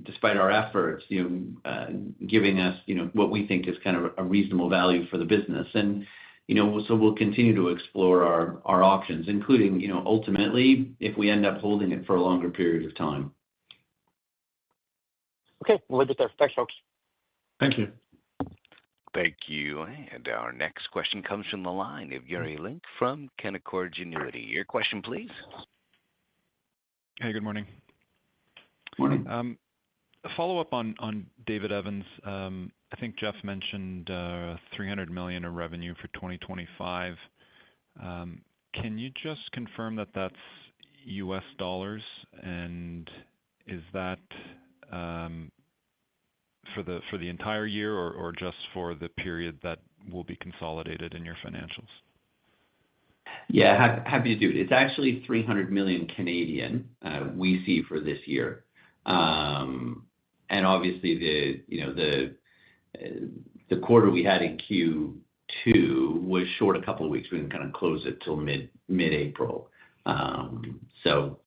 despite our efforts, giving us, what we think is kind of a reasonable value for the business. And, so we'll continue to explore our options, including, ultimately, if we end up holding it for a longer period of time. Okay. We'll leave it there. Thanks, folks. Thank you. Thank you. And our next question comes from the line of Yuri Lynk from Canaccord Genuity. Your question, please. Hey, good morning. Morning. A follow-up on David Evans. I think Jeff mentioned $300 million of revenue for 2025. Can you just confirm that that's US dollars, and is that for the entire year or just for the period that will be consolidated in your financials? Yeah, happy to do it. It's actually 300 million Canadian we see for this year. And obviously the quarter we had in Q2 was short a couple of weeks. We didn't kind of close it till mid-April. So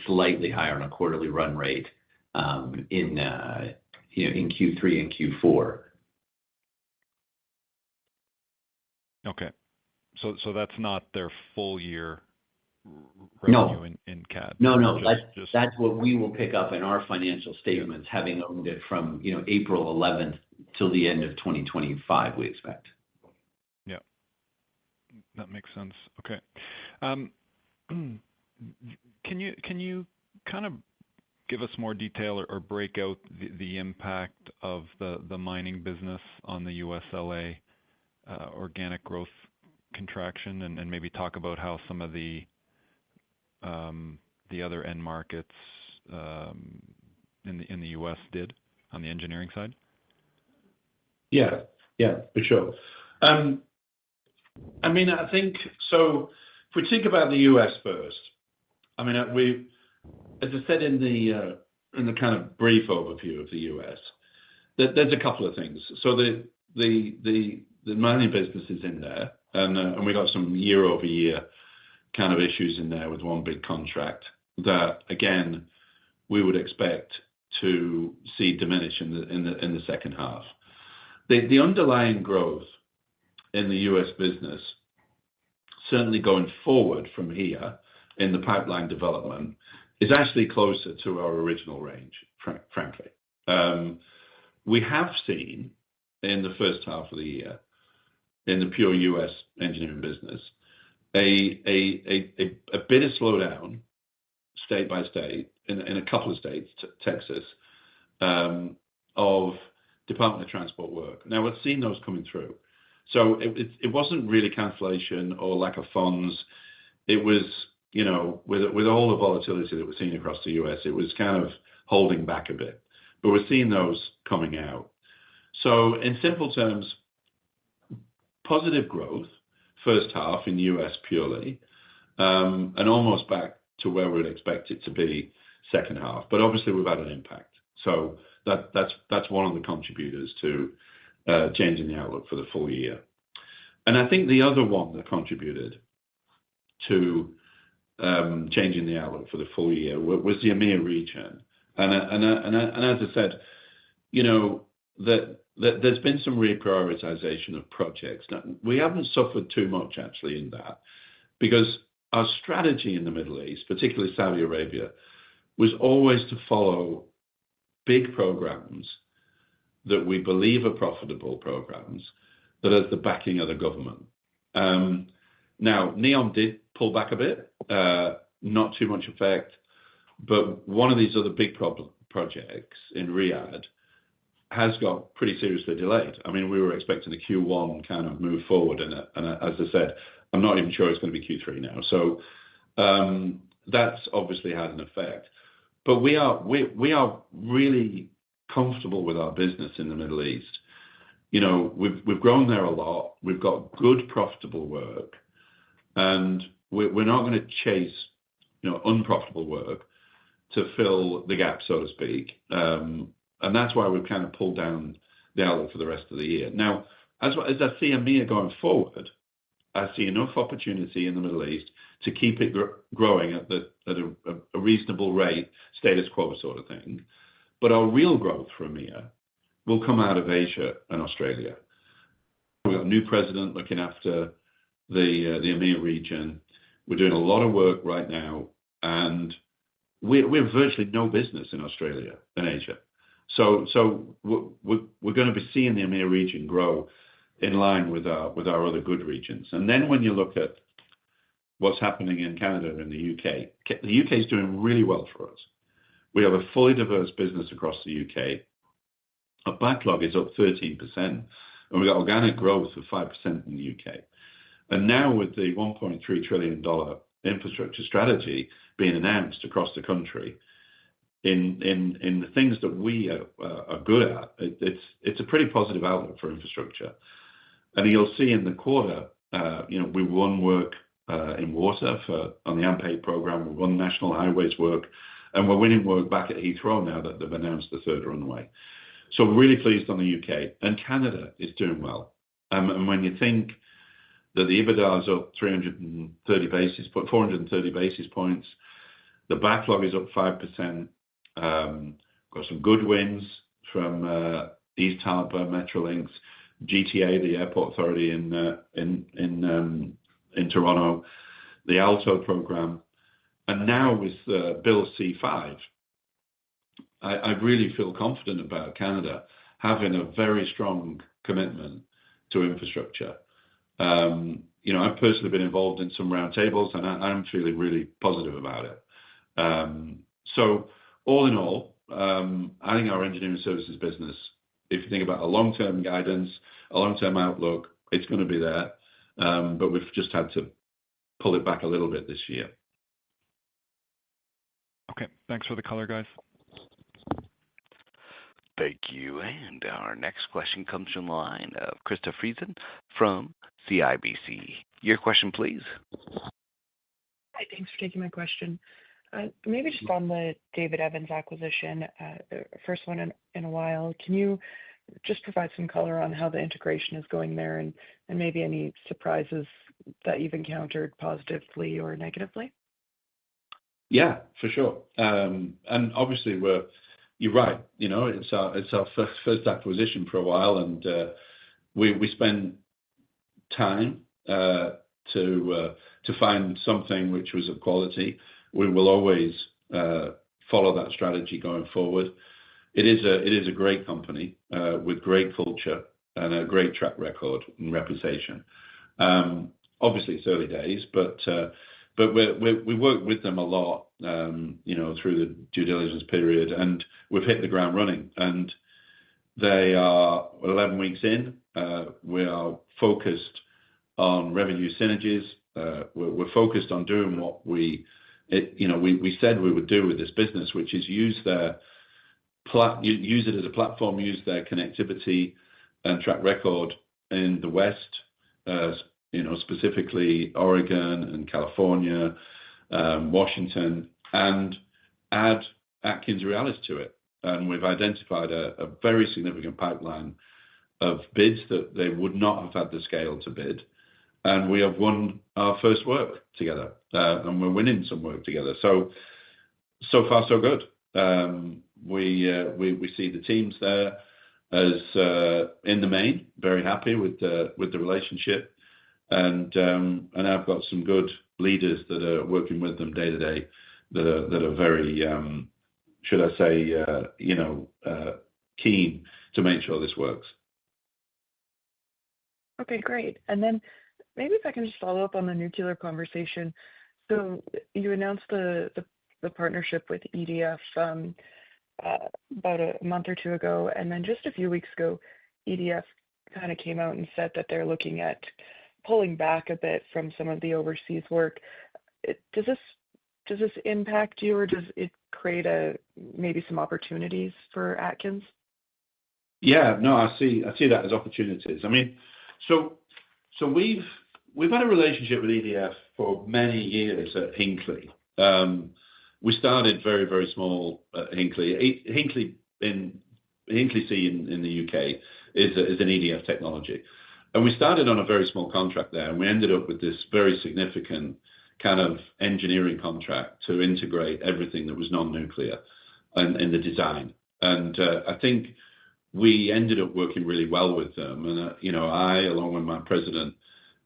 slightly higher on a quarterly run rate in Q3 and Q4. Okay. So that's not their full year revenue in CAD? No. That's what we will pick up in our financial statements, having owned it from April 11th till the end of 2025, we expect. Yeah. That makes sense. Okay. Can you kind of give us more detail or break out the impact of the mining business on the USLA organic growth contraction, and maybe talk about how some of the other end markets in the US did on the engineering side? Yeah, for sure. I mean, I think so. If we think about the US first, I mean, as I said in the kind of brief overview of the US, there's a couple of things. So the mining business is in there, and we got some year-over-year kind of issues in there with one big contract that, again, we would expect to see diminish in the second half. The underlying growth in the US business, certainly going forward from here in the pipeline development, is actually closer to our original range, frankly. We have seen in the first half of the year, in the pure US engineering business, a bit of slowdown state by state in a couple of states, Texas, of Department of Transport work. Now, we've seen those coming through. So it wasn't really cancellation or lack of funds. It was, with all the volatility that we're seeing across the US, it was kind of holding back a bit. But we're seeing those coming out. So in simple terms, positive growth, first half in US purely, and almost back to where we'd expect it to be second half. But obviously, we've had an impact. So that's one of the contributors to changing the outlook for the full year. And I think the other one that contributed to changing the outlook for the full year was the EMEA region. And as I said, that there's been some reprioritization of projects. Now, we haven't suffered too much, actually, in that, because our strategy in the Middle East, particularly Saudi Arabia, was always to follow big programs that we believe are profitable programs that have the backing of the government. Now, NEOM did pull back a bit, not too much effect, but one of these other big projects in Riyadh has got pretty seriously delayed. I mean, we were expecting the Q1 kind of move forward, and as I said, I'm not even sure it's going to be Q3 now. So that's obviously had an effect. But we are really comfortable with our business in the Middle East. We've grown there a lot. We've got good, profitable work, and we're not going to chase unprofitable work to fill the gap, so to speak. And that's why we've kind of pulled down the outlook for the rest of the year. Now, as I see EMEA going forward, I see enough opportunity in the Middle East to keep it growing at a reasonable rate, status quo sort of thing. But our real growth for EMEA will come out of Asia and Australia. We've got a new president looking after the EMEA region. We're doing a lot of work right now, and we have virtually no business in Australia and Asia. So we're going to be seeing the EMEA region grow in line with our other good regions. And then when you look at what's happening in Canada and the UK, the UK is doing really well for us. We have a fully diverse business across the UK. Our backlog is up 13%, and we've got organic growth of 5% in the UK. And now with the $1.3 trillion infrastructure strategy being announced across the country, in the things that we are good at, it's a pretty positive outlook for infrastructure. And you'll see in the quarter, we won work in water on the AMP8 program. We won national highways work, and we're winning work back at Heathrow now that they've announced the third runway. So we're really pleased on the UK, and Canada is doing well. And when you think that the EBITDA is up 430 basis points, the backlog is up 5%. Got some good wins from East Harbour, Metrolinx, GTA, the airport authority in Toronto, the Alto program, and now with Bill C5, I really feel confident about Canada having a very strong commitment to infrastructure. I've personally been involved in some roundtables, and I'm feeling really positive about it. So all in all, I think our engineering services business, if you think about a long-term guidance, a long-term outlook, it's going to be there. But we've just had to pull it back a little bit this year. Okay. Thanks for the color, guys. Thank you. And our next question comes from the line of Krista Friesen from CIBC. Your question, please. Hi, thanks for taking my question. Maybe just on the David Evans acquisition, first one in a while. Can you just provide some color on how the integration is going there and maybe any surprises that you've encountered positively or negatively? Yeah, for sure. And obviously, you're right. It's our first acquisition for a while, and we spend time to find something which was of quality. We will always follow that strategy going forward. It is a great company with great culture and a great track record and reputation. Obviously, it's early days, but we work with them a lot, through the due diligence period, and we've hit the ground running. And they are 11 weeks in. We are focused on revenue synergies. We're focused on doing what we said we would do with this business, which is use it as a platform, use their connectivity and track record in the West, specifically Oregon and California, Washington, and add AtkinsRe to it. And we've identified a very significant pipeline of bids that they would not have had the scale to bid. And we have won our first work together, and we're winning some work together. So far, so good. We see the teams there as, in the main, very happy with the relationship. And I've got some good leaders that are working with them day to day that are very, should I say, keen to make sure this works. Okay, great. And then maybe if I can just follow up on the nuclear conversation. So you announced the partnership with EDF about a month or two ago, and then just a few weeks ago, EDF kind of came out and said that they're looking at pulling back a bit from some of the overseas work. Does this impact you, or does it create maybe some opportunities for Atkins? Yeah, no, I see that as opportunities. I mean, so we've had a relationship with EDF for many years at Hinkley. We started very, very small at Hinkley. Hinkley C in the UK is an EDF technology. And we started on a very small contract there, and we ended up with this very significant kind of engineering contract to integrate everything that was non-nuclear in the design. And I think we ended up working really well with them. And, I, along with my president,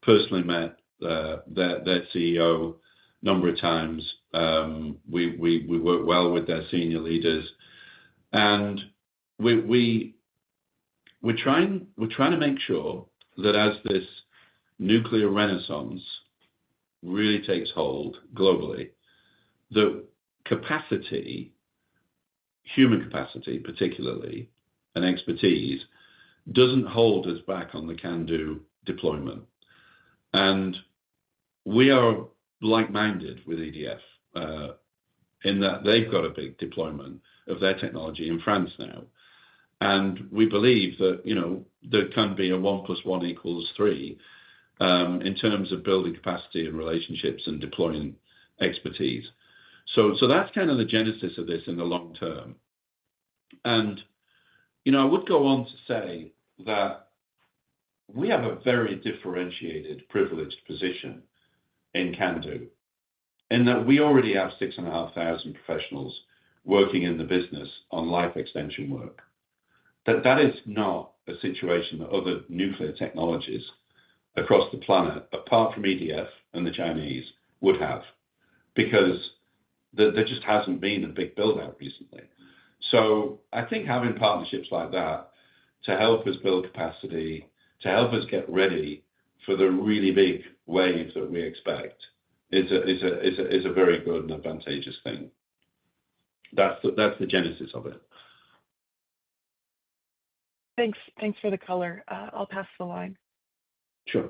personally met their CEO a number of times. We work well with their senior leaders. And we're trying to make sure that as this nuclear renaissance really takes hold globally, the capacity, human capacity particularly, and expertise doesn't hold us back on the can-do deployment. And we are like-minded with EDF in that they've got a big deployment of their technology in France now. And we believe that, there can be a 1 + 1 = 3 in terms of building capacity and relationships and deploying expertise. So that's kind of the genesis of this in the long term. And, I would go on to say that we have a very differentiated, privileged position in Canada, in that we already have 6,500 professionals working in the business on life extension work. That is not a situation that other nuclear technologies across the planet, apart from EDF and the Chinese, would have, because there just hasn't been a big build-out recently. So I think having partnerships like that to help us build capacity, to help us get ready for the really big wave that we expect, is a very good and advantageous thing. That's the genesis of it. Thanks for the color. I'll pass the line. Sure.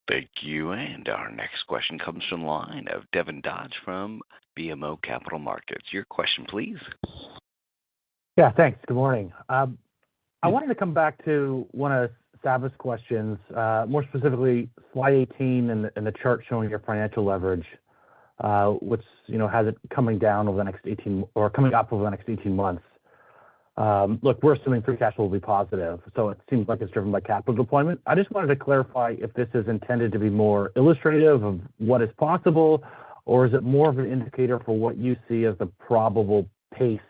Thank you. And our next question comes from the line of Devin Dodge from BMO Capital Markets. Your question, please. Yeah, thanks. Good morning. I wanted to come back to one of Saba's questions, more specifically slide 18 and the chart showing your financial leverage, which has it coming down over the next 18 or coming up over the next 18 months. Look, we're assuming free cash flow will be positive, so it seems like it's driven by capital deployment. I just wanted to clarify if this is intended to be more illustrative of what is possible, or is it more of an indicator for what you see as the probable pace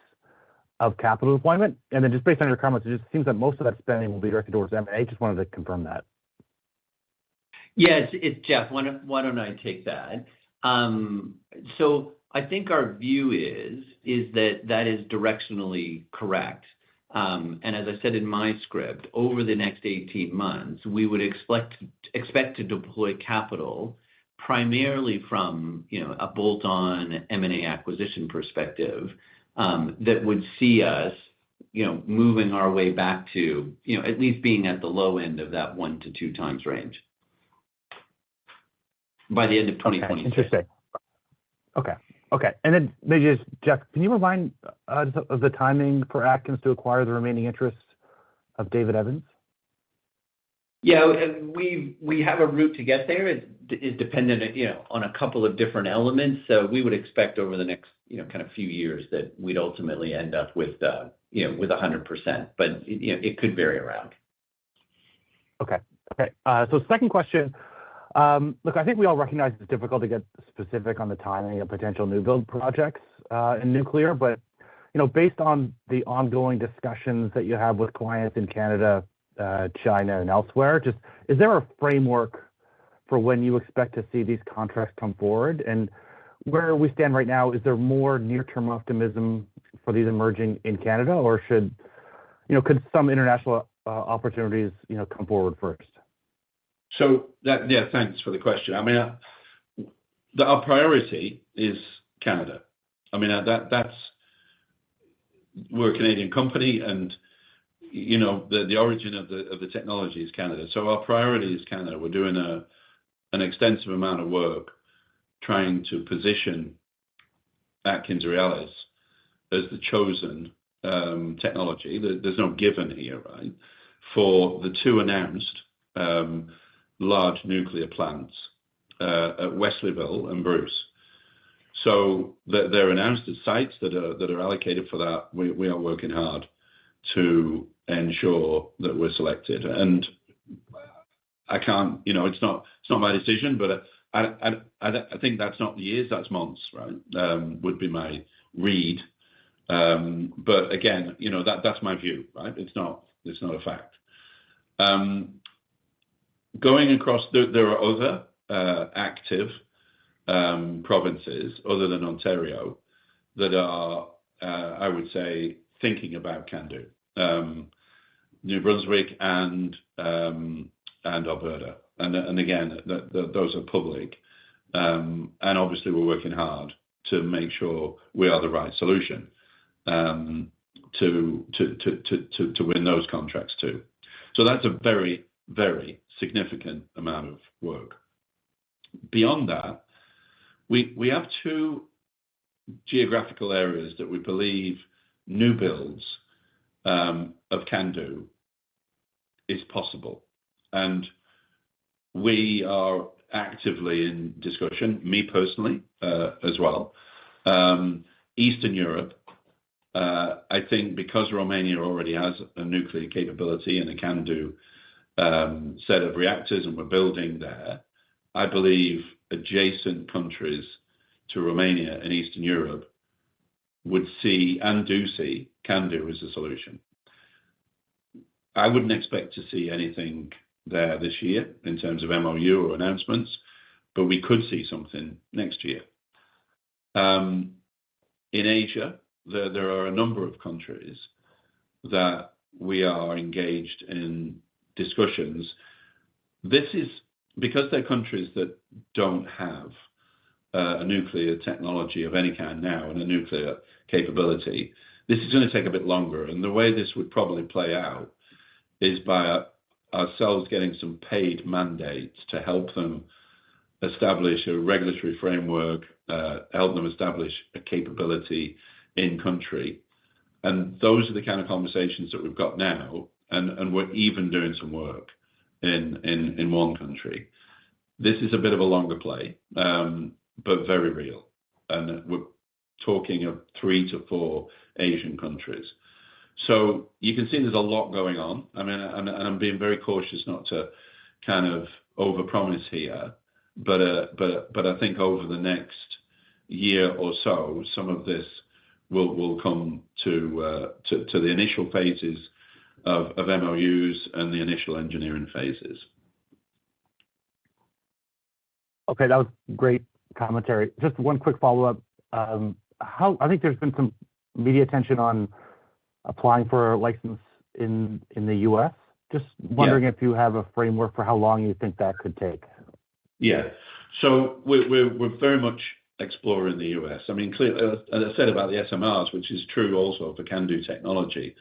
of capital deployment? And then just based on your comments, it just seems that most of that spending will be directed towards M&A. Just wanted to confirm that. Yeah, it's Jeff. Why don't I take that? So I think our view is that is directionally correct. And as I said in my script, over the next 18 months, we would expect to deploy capital primarily from a bolt-on M&A acquisition perspective that would see us moving our way back to at least being at the low end of that 1 to 2 times range by the end of 2026. Okay, interesting. Okay. And then maybe just, Jeff, can you remind us of the timing for Atkins to acquire the remaining interests of David Evans? Yeah, we have a route to get there. It is dependent on a couple of different elements. So we would expect over the next kind of few years that we'd ultimately end up with 100%, but it could vary around. Okay. So second question. Look, I think we all recognize it's difficult to get specific on the timing of potential new build projects in nuclear, but based on the ongoing discussions that you have with clients in Canada, China, and elsewhere, just is there a framework for when you expect to see these contracts come forward? And where we stand right now, is there more near-term optimism for these emerging in Canada, or could some international opportunities come forward first? So thanks for the question. I mean, our priority is Canada. I mean, we're a Canadian company, and the origin of the technology is Canada. So our priority is Canada. We're doing an extensive amount of work trying to position AtkinsRe as the chosen technology. There's no given here, right? For the 2 announced large nuclear plants at Wesleyville and Bruce. So they're announced as sites that are allocated for that. We are working hard to ensure that we're selected. And I can't, it's not my decision, but I think that's not years, that's months, right? Would be my read. But again, that's my view, right? It's not a fact. Going across, there are other active provinces other than Ontario that are, I would say, thinking about Canada. New Brunswick and Alberta, and again, those are public. And obviously, we're working hard to make sure we are the right solution to win those contracts too. So that's a very, very significant amount of work. Beyond that, we have 2 geographical areas that we believe new builds of CANDU is possible. And we are actively in discussion, me personally as well. Eastern Europe, I think because Romania already has a nuclear capability and a CANDU set of reactors, and we're building there. I believe adjacent countries to Romania and Eastern Europe would see and do see CANDU as a solution. I wouldn't expect to see anything there this year in terms of MOU or announcements, but we could see something next year. In Asia, there are a number of countries that we are engaged in discussions. This is because they're countries that don't have a nuclear technology of any kind now and a nuclear capability. This is going to take a bit longer, and the way this would probably play out is by ourselves getting some paid mandates to help them establish a regulatory framework, help them establish a capability in country. And those are the kind of conversations that we've got now, and we're even doing some work in one country. This is a bit of a longer play, but very real. And we're talking of 3 to 4 Asian countries. So you can see there's a lot going on. I mean, and I'm being very cautious not to kind of overpromise here, but I think over the next year or so, some of this will come to the initial phases of MOUs and the initial engineering phases. Okay, that was great commentary. Just one quick follow-up. I think there's been some media attention on applying for a license in the U.S. Just wondering if you have a framework for how long you think that could take. Yeah. So we're very much exploring the US. I mean, clearly, as I said about the SMRs, which is true also for CANDU technology,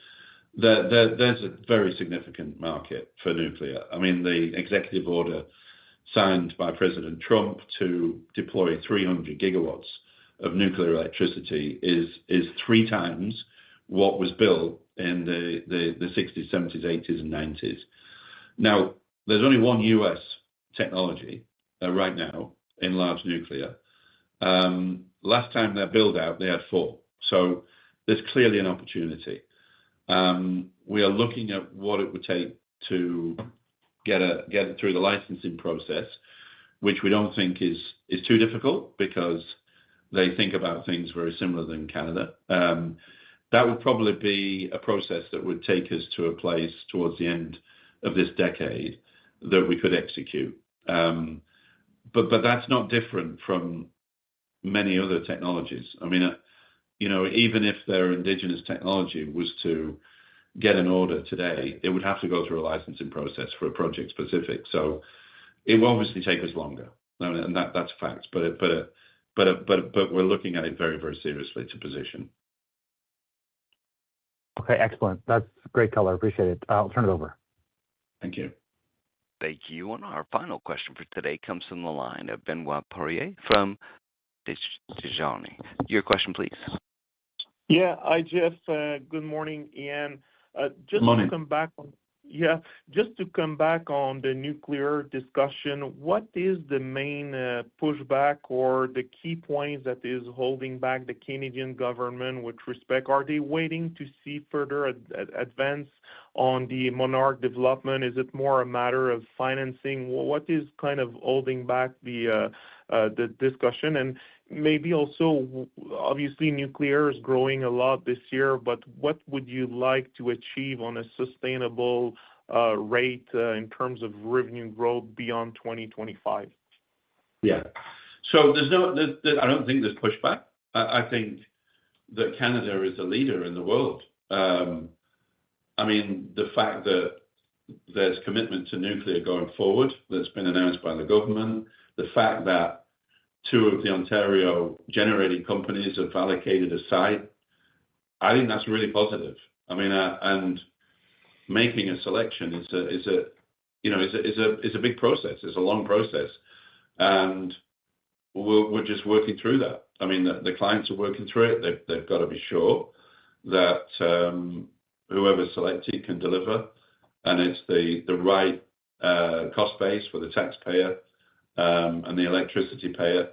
there's a very significant market for nuclear. I mean, the executive order signed by President Trump to deploy 300 gigawatts of nuclear electricity is 3 times what was built in the 60s, 70s, 80s, and 90s. Now, there's only one US technology right now in large nuclear. Last time they built out, they had 4. So there's clearly an opportunity. We are looking at what it would take to get it through the licensing process, which we don't think is too difficult because they think about things very similar than Canada. That would probably be a process that would take us to a place towards the end of this decade that we could execute. But that's not different from many other technologies. I mean, even if their indigenous technology was to get an order today, it would have to go through a licensing process for a project specific. So it will obviously take us longer, and that's a fact. But we're looking at it very, very seriously to position. Okay, excellent. That's great color. Appreciate it. I'll turn it over. Thank you. Thank you. And our final question for today comes from the line of Benoit Poirier from Desjardins. Your question, please. Yeah. Hi, Jeff. Good morning, Ian. Good morning. Just to come back on the nuclear discussion, what is the main pushback or the key points that is holding back the Canadian government with respect? Are they waiting to see further advance on the Monarch development? Is it more a matter of financing? What is kind of holding back the discussion? And maybe also, obviously, nuclear is growing a lot this year, but what would you like to achieve on a sustainable rate in terms of revenue growth beyond 2025? Yeah. So I don't think there's pushback. I think that Canada is a leader in the world. I mean, the fact that there's commitment to nuclear going forward that's been announced by the government, the fact that 2 of the Ontario generating companies have allocated a site, I think that's really positive. I mean, and making a selection is a big process. It's a long process, and we're just working through that. I mean, the clients are working through it. They've got to be sure that whoever's selected can deliver, and it's the right cost base for the taxpayer and the electricity payer.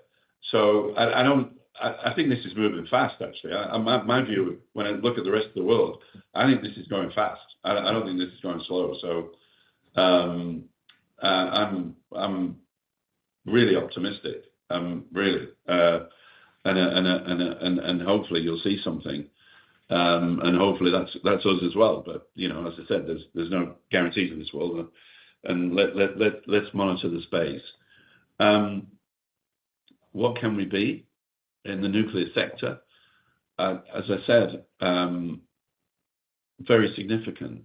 So I think this is moving fast, actually. My view, when I look at the rest of the world, I think this is going fast. I don't think this is going slow. So I'm really optimistic. Really, and hopefully you'll see something, and hopefully that's us as well. But as I said, there's no guarantees in this world, and let's monitor the space. What can we be in the nuclear sector? As I said, very significant.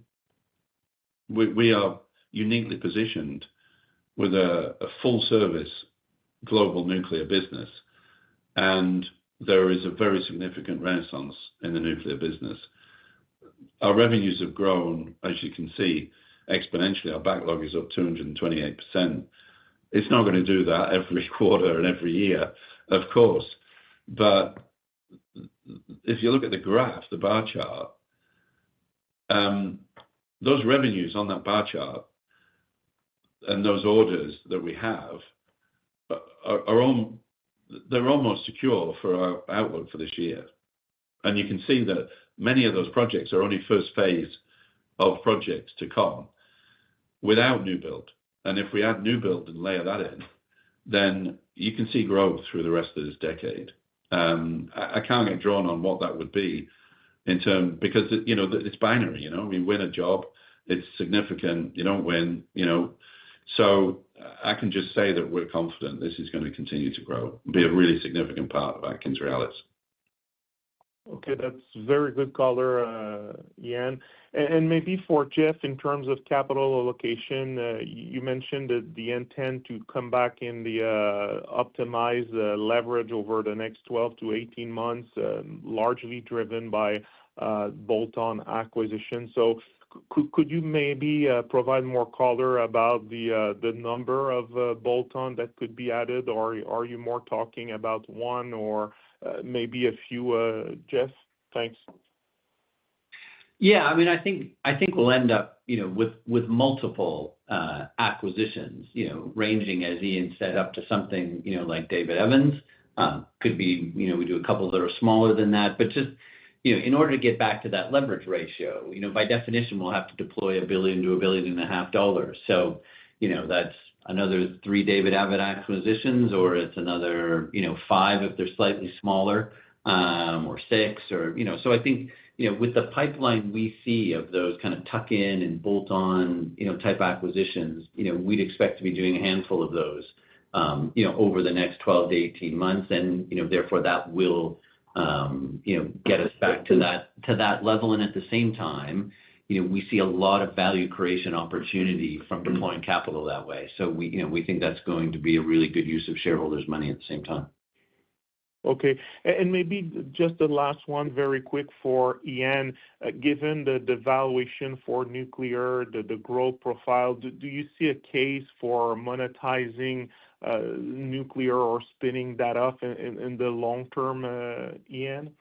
We are uniquely positioned with a full-service global nuclear business, and there is a very significant renaissance in the nuclear business. Our revenues have grown, as you can see, exponentially. Our backlog is up 228%. It's not going to do that every quarter and every year, of course, but if you look at the graph, the bar chart, those revenues on that bar chart and those orders that we have they're almost secure for our outlook for this year. And you can see that many of those projects are only first phase of projects to come without new build. And if we add new build and layer that in, then you can see growth through the rest of this decade. I can't get drawn on what that would be because it's binary. We win a job, it's significant. You don't win. So I can just say that we're confident this is going to continue to grow, be a really significant part of AtkinsRe. Okay, that's very good color, Ian. And maybe for Jeff, in terms of capital allocation, you mentioned that the intent to come back in the optimize leverage over the next 12 to 18 months, largely driven by bolt-on acquisition. So could you maybe provide more color about the number of bolt-on that could be added, or are you more talking about one or maybe a few, Jeff? Thanks. Yeah, I mean, I think we'll end up, with multiple acquisitions, ranging, as Ian said, up to something, like David Evans. Could be, we do a couple that are smaller than that, but just, in order to get back to that leverage ratio, by definition, we'll have to deploy $1 billion to $1.5 billion. So, that's another 3 David Evans acquisitions, or it's another, 5 if they're slightly smaller, or 6, or, so I think, with the pipeline we see of those kind of tuck-in and bolt-on, type acquisitions, we'd expect to be doing a handful of those, over the next 12 to 18 months. And, therefore that will, get us back to that level. And at the same time, we see a lot of value creation opportunity from deploying capital that way. So we think that's going to be a really good use of shareholders' money at the same time. Okay. And maybe just the last one, very quick for Ian. Given the valuation for nuclear, the growth profile, do you see a case for monetizing nuclear or spinning that off in the long term, Ian?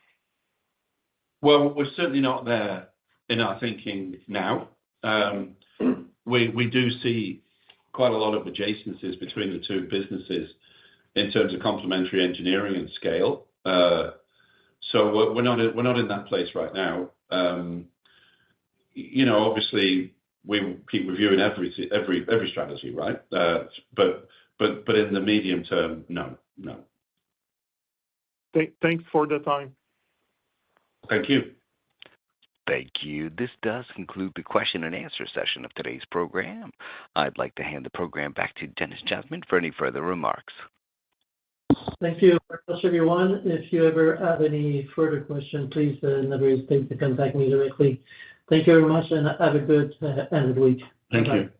Well, we're certainly not there in our thinking now. We do see quite a lot of adjacencies between the two businesses in terms of complementary engineering and scale. So we're not in that place right now. Obviously we keep reviewing every strategy, right? But in the medium term, no. Thanks for the time. Thank you. Thank you. This does conclude the question and answer session of today's program. I'd like to hand the program back to Denis Jasmin for any further remarks. Thank you very much, everyone. If you ever have any further questions, please never hesitate to contact me directly. Thank you very much, and have a good end of the week. Thank you.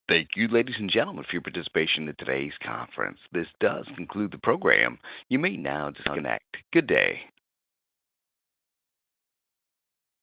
Thank you, ladies and gentlemen, for your participation in today's conference. This does conclude the program. You may now disconnect. Good day.